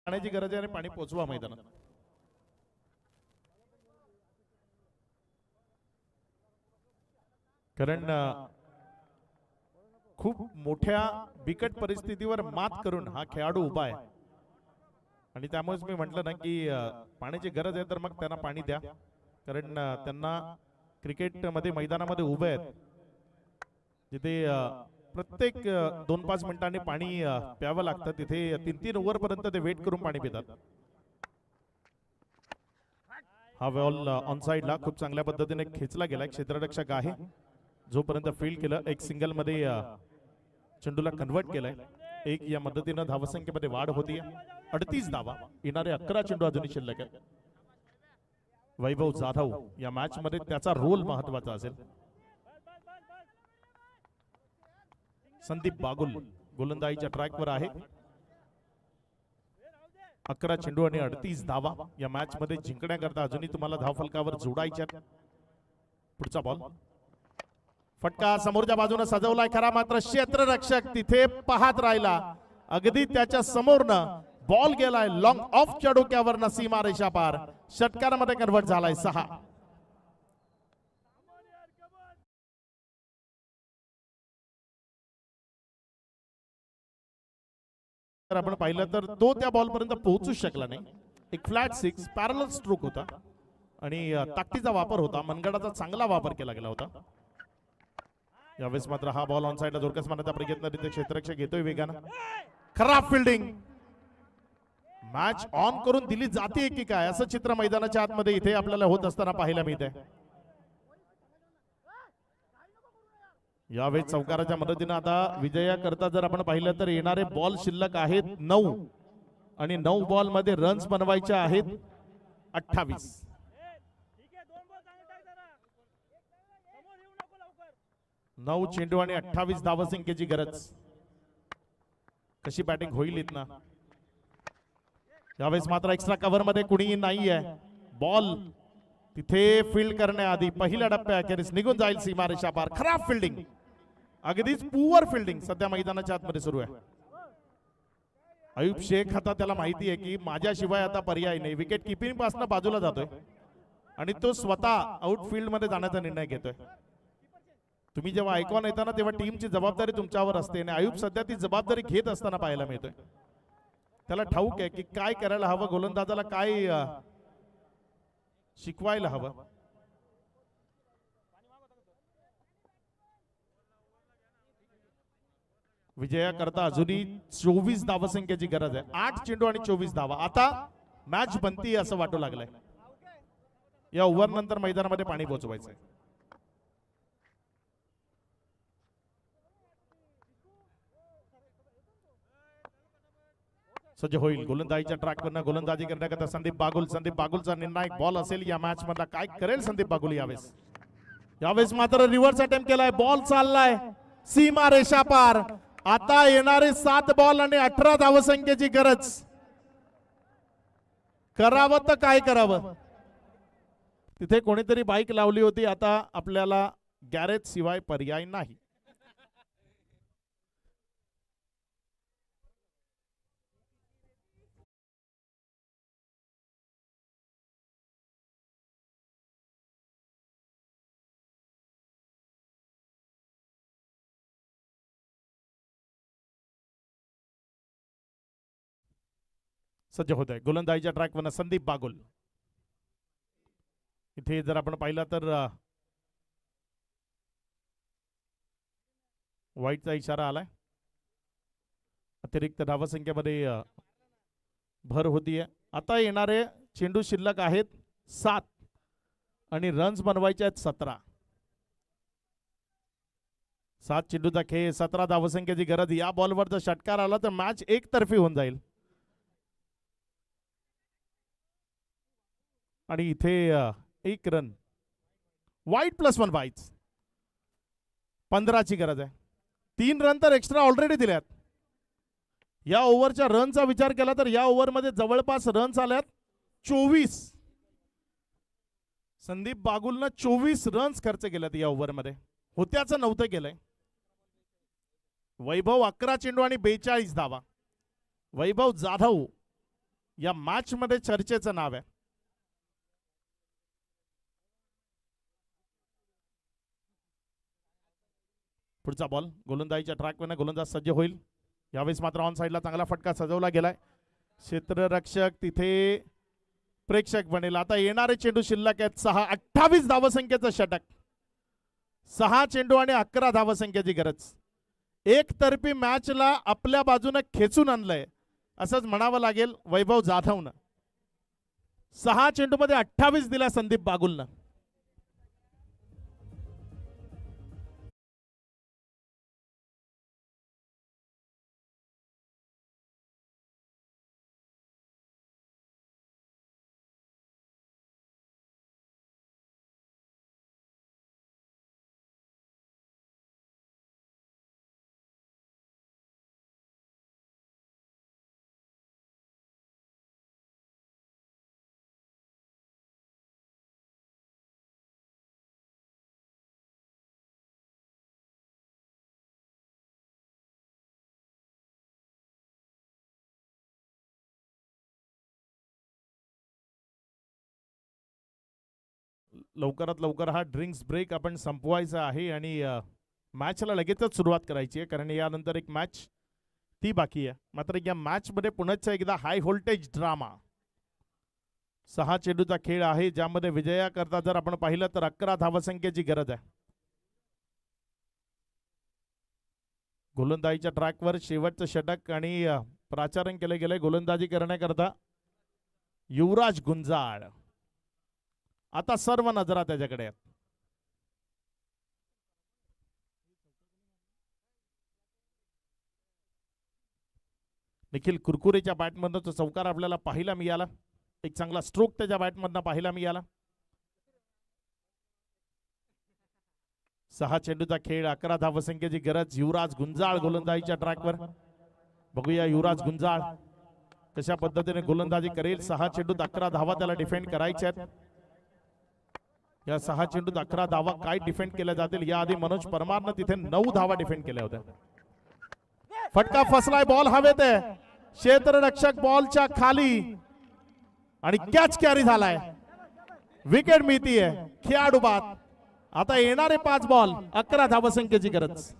पाण्याची गरज आहे आणि पाणी पोचवा मैदानात. कारण खूप मोठ्या बिकट परिस्थितीवर मात करून हा खेळाडू उभा आहे आणि त्यामुळेच मी म्हटलं ना की पाण्याची गरज आहे तर मग त्यांना पाणी द्या. कारण त्यांना क्रिकेटमध्ये मैदानामध्ये उभे आहेत जिथे प्रत्येक 2-5 मिनिटांनी पाणी प्यावं लागतं. तिथे 3-3 ओव्हर पर्यंत ते वेट करून पाणी पितात. हा बॉल ऑन साइडला खूप चांगल्या पद्धतीने खेचला गेला. क्षेत्ररक्षक आहे. जोपर्यंत फील्ड केलं एक सिंगल मध्ये चेंडूला कन्वर्ट केलंय. 1 या मदतीनं धावसंख्येमध्ये वाढ होती. 38 धावा. येणारे 11 चेंडू अजूनही शिल्लक आहे. वैभव जाधव या मॅच मध्ये त्याचा रोल महत्वाचा असेल. संदीप बागुल गोलंदाजीच्या ट्रॅकवर आहे. 11 चेंडू आणि 38 धावा या मॅच मध्ये जिंकण्याकरता अजूनही तुम्हाला धावफलकावर जोडायच्या. पुढचा बॉल फटका समोरच्या बाजूने सजवलाय खरा, मात्र क्षेत्ररक्षक तिथे पाहत राहिला. अगदी त्याच्या समोरनं बॉल गेलाय लॉंग ऑफच्या डोक्यावर सीमा रेषा पार. षटकारामध्ये कन्वर्ट झालाय 6. तर आपण पाहिलं तर तो त्या बॉल पर्यंत पोहोचू शकला नाही. एक फ्लॅट 6 पॅरलल स्ट्रोक होता आणि ताकदीचा वापर होता. मनगडाचा चांगला वापर केला गेला होता. यावेळेस मात्र हा बॉल ऑन साइडला जोरकस मारण्याचा प्रयत्न तिथे क्षेत्ररक्षक घेतोय वेगानं. खराब फिल्डिंग. मॅच ऑन करून दिली जाते की काय असं चित्र मैदानाच्या आतमध्ये इथे आपल्याला होत असताना पाहायला मिळते. यावेळी चौकाराच्या मदतीने आता विजया करता जर आपण पाहिलं तर येणारे बॉल शिल्लक आहेत 9 आणि 9 बॉल मध्ये रन्स बनवायचे आहेत 28. 9 चेंडू आणि 28 धावसंख्येची गरज. कशी बॅटिंग होईल इथनं. यावेळेस मात्र एक्स्ट्रा कव्हर मध्ये कुणीही नाहीये. बॉल तिथे फील्ड करण्याआधी पहिल्या टप्प्याखेरीस निघून जाईल सीमारेषा पार. खराब फिल्डिंग, अगदीच पुअर फिल्डिंग सध्या मैदानाच्या आतमध्ये सुरू आहे. अयुब शेख आता त्याला माहिती आहे की माझ्याशिवाय आता पर्याय नाही. विकेट किपिंग पासून बाजूला जातोय आणि तो स्वतः आउटफील्ड मध्ये जाण्याचा निर्णय घेतोय. तुम्ही जेव्हा ऐकून येताना तेव्हा टीमची जबाबदारी तुमच्यावर असते आणि अयुब सध्या ती जबाबदारी घेत असताना पाहायला मिळतोय. त्याला ठाऊक आहे की काय करायला हवं, गोलंदाजाला काय शिकवायला हवं. विजया करता अजूनही 24 धावसंख्येची गरज आहे. 8 चेंडू आणि 24 धावा. आता मॅच बनती असं वाटू लागलंय. या ओव्हर नंतर मैदानामध्ये पाणी पोहोचवायचंय. सज्ज होईल गोलंदाजीच्या ट्रॅकवरनं गोलंदाजी करण्याकरता संदीप बागुल. संदीप बागुलचा निर्णायक बॉल असेल या मॅच मधला. काय करेल संदीप बागुल यावेळेस. यावेळेस मात्र रिव्हर्स अटेम्प्ट केलाय. बॉल चाललाय सीमा रेषा पार. आता येणारे 7 बॉल आणि 18 धावसंख्येची गरज. करावं तर काय करावं. तिथे कोणीतरी बाईक लावली होती. आता आपल्याला गॅरेज शिवाय पर्याय नाही. सज्ज होत आहे गोलंदाजीच्या ट्रॅकवरनं संदीप बागुल. इथे जर आपण पाहिलं तर वाईटचा इशारा आलाय. अतिरिक्त धावसंख्येमध्ये भर होतीये. आता येणारे चेंडू शिल्लक आहेत 7 आणि रन्स बनवायचे आहेत 17. 7 चेंडूचा खेळ, 17 धावसंख्येची गरज. या बॉलवर जर षटकार आला तर मॅच एकतर्फी होऊन जाईल. आणि इथे 1 रन. वाईट +1 वाईट्स. 15 ची गरज आहे. 3 रन तर एक्स्ट्रा ऑलरेडी दिल्यात. या ओव्हरच्या रनचा विचार केला तर या ओव्हरमध्ये जवळपास रन्स आल्यात 24. संदीप बागुलनं 24 रन्स खर्च केल्यात या ओव्हरमध्ये. होत्याचं नव्हतं केलंय. वैभव 11 चेंडू आणि 42 धावा. वैभव जाधव या मॅच मध्ये चर्चेचं नाव आहे. पुढचा बॉल गोलंदाजीच्या ट्रॅकवर गोलंदाज सज्ज होईल. यावेळेस मात्र ऑन साइडला चांगला फटका सजवला गेलाय. क्षेत्ररक्षक तिथे प्रेक्षक बनेल. आता येणारे चेंडू शिल्लक आहेत 6. 28 धावसंख्येचं षटक. 6 चेंडू आणि 11 धावसंख्येची गरज. एकतर्फी मॅचला आपल्या बाजूने खेचून आणलंय असंच म्हणावं लागेल वैभव जाधवनं. 6 चेंडूमध्ये 28 दिला संदीप बागुलनं. लवकरात लवकर हा ड्रिंक्स ब्रेक आपण संपवायचा आहे आणि मॅचला लगेचच सुरुवात करायची आहे कारण यानंतर एक मॅच ती बाकी आहे. मात्र या मॅच मध्ये पुन्हा एकदा हाय व्होल्टेज ड्रामा. 6 चेंडूचा खेळ आहे ज्यामध्ये विजया करता जर आपण पाहिलं तर 11 धावसंख्येची गरज आहे. गोलंदाजीच्या ट्रॅकवर शेवटचं षटक आणि प्राचारण केले गेले गोलंदाजी करण्याकरता युवराज गुंजाळ. आता सर्व नजरा त्याच्याकडे आहेत. निखिल कुरकुरेच्या बॅटमधनं तो चौकार आपल्याला पाहायला मिळाला. एक चांगला स्ट्रोक त्याच्या बॅटमधनं पाहायला मिळाला. 6 चेंडूचा खेळ, 11 धावसंख्येची गरज. युवराज गुंजाळ गोलंदाजीच्या ट्रॅकवर. बघूया युवराज गुंजाळ कशा पद्धतीने गोलंदाजी करेल. 6 चेंडूत 11 धावा त्याला डिफेंड करायच्या आहेत. या 6 चेंडूत 11 धावा काय डिफेंड केल्या जातील. याआधी मनोज परमारनं तिथे 9 धावा डिफेंड केल्या होत्या. फटका फसलाय, बॉल हवेत आहे. क्षेत्ररक्षक बॉलच्या खाली आणि कॅच कॅरी झालाय. विकेट मिळतीये. खेळाडू बाद. आता येणारे 5 बॉल, 11 धावसंख्येची गरज.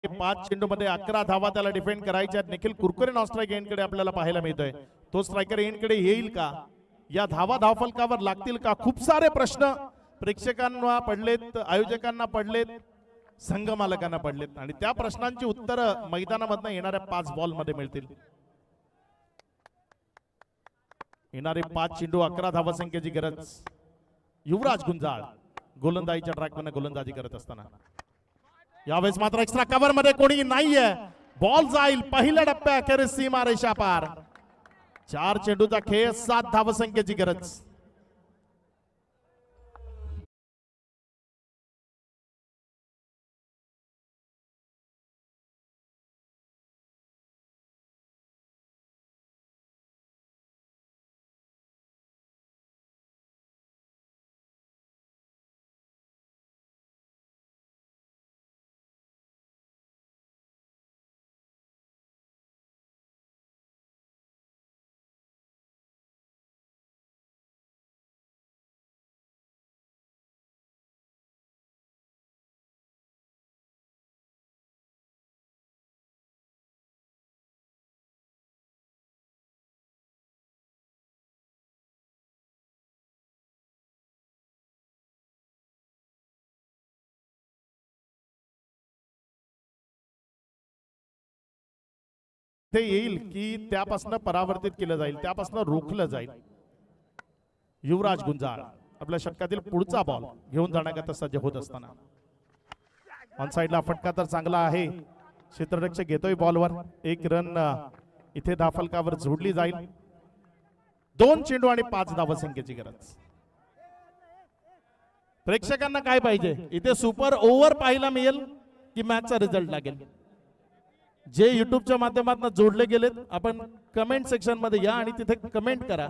पाच चेंडू मध्ये 11 धावा त्याला डिफेंड करायच्या. निखिल कुरकुरे नॉन स्ट्राईक एंडकडे आपल्याला पाहायला मिळतोय. तो स्ट्रायकर एंडकडे येईल का? या धावा धावफलकावर लागतील का? खूप सारे प्रश्न प्रेक्षकांना पडलेत, आयोजकांना पडलेत, संघ मालकांना पडलेत आणि त्या प्रश्नांची उत्तरं मैदानामधनं येणाऱ्या 5 बॉल मध्ये मिळतील. येणारे 5 चेंडू, 11 धावसंख्येची गरज. युवराज गुंजाळ गोलंदाजीच्या ट्रॅकवर गोलंदाजी करत असताना यावेळेस मात्र एक्स्ट्रा कव्हर मध्ये कोणी नाहीये. बॉल जाईल पहिल्या टप्प्या अखेरीस सीमारेषा पार. 4 चेंडूचा खेळ, 7 धावसंख्येची गरज. ते येईल की त्यापासून परावर्तित केलं जाईल, त्यापासून रोखलं जाईल. युवराज गुंजाळ आपल्या षटकातील पुढचा बॉल घेऊन जाण्याकरता सज्ज होत असताना ऑन साइडला फटका तर चांगला आहे. क्षेत्ररक्षक घेतोय बॉलवर. 1 रन इथे धावफलकावर जोडली जाईल. 2 चेंडू आणि 5 धावसंख्येची गरज. प्रेक्षकांना काय पाहिजे? इथे सुपर ओव्हर पाहायला मिळेल की मॅचचा रिझल्ट लागेल? जे युट्यूबच्या माध्यमातून जोडले गेलेत, आपण कमेंट सेक्शन मध्ये या आणि तिथे कमेंट करा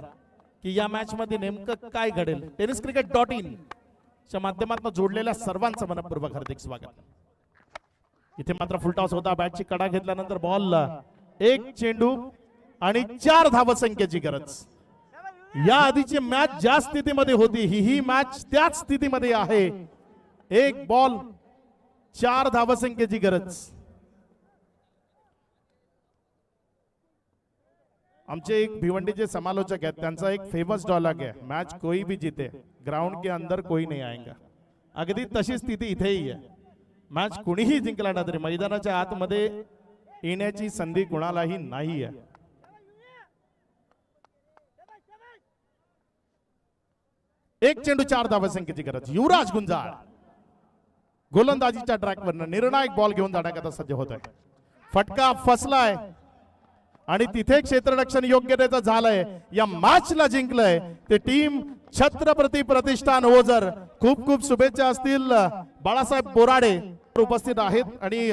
की या मॅच मध्ये नेमकं काय घडेल. tenniscricket.in च्या माध्यमातून जोडलेल्या सर्वांचं मनपूर्वक हार्दिक स्वागत. इथे मात्र फुलटॉस होता. बॅटची कडा घेतल्यानंतर बॉल, 1 चेंडू आणि 4 धावसंख्येची गरज. या आधीची मॅच ज्या स्थितीमध्ये होती, ही मॅच त्याच स्थितीमध्ये आहे. 1 बॉल, 4 धावसंख्येची गरज. आमचे एक भिवंडीचे समालोचक आहेत, त्यांचा एक फेमस डायलॉग आहे, मैच कोई भी जीते ग्राउंड के अंदर कोई नहीं आएगा. अगदी तशी स्थिती इथेही आहे. मॅच कुणीही जिंकला ना तरी मैदानाच्या आतमध्ये येण्याची संधी कुणालाही नाही आहे. एक चेंडू 4 धावसंख्येची गरज. युवराज गुंजाळ गोलंदाजीच्या ट्रॅकवर निर्णायक बॉल घेऊन जाण्याकरता सज्ज होत आहे. फटका फसलाय आणि तिथे क्षेत्ररक्षण योग्यतेचं झालंय. या मॅचला जिंकलंय ते टीम छत्रपती प्रतिष्ठान ओझर. खूप खूप शुभेच्छा असतील बाळासाहेब बोराडे उपस्थित आहेत आणि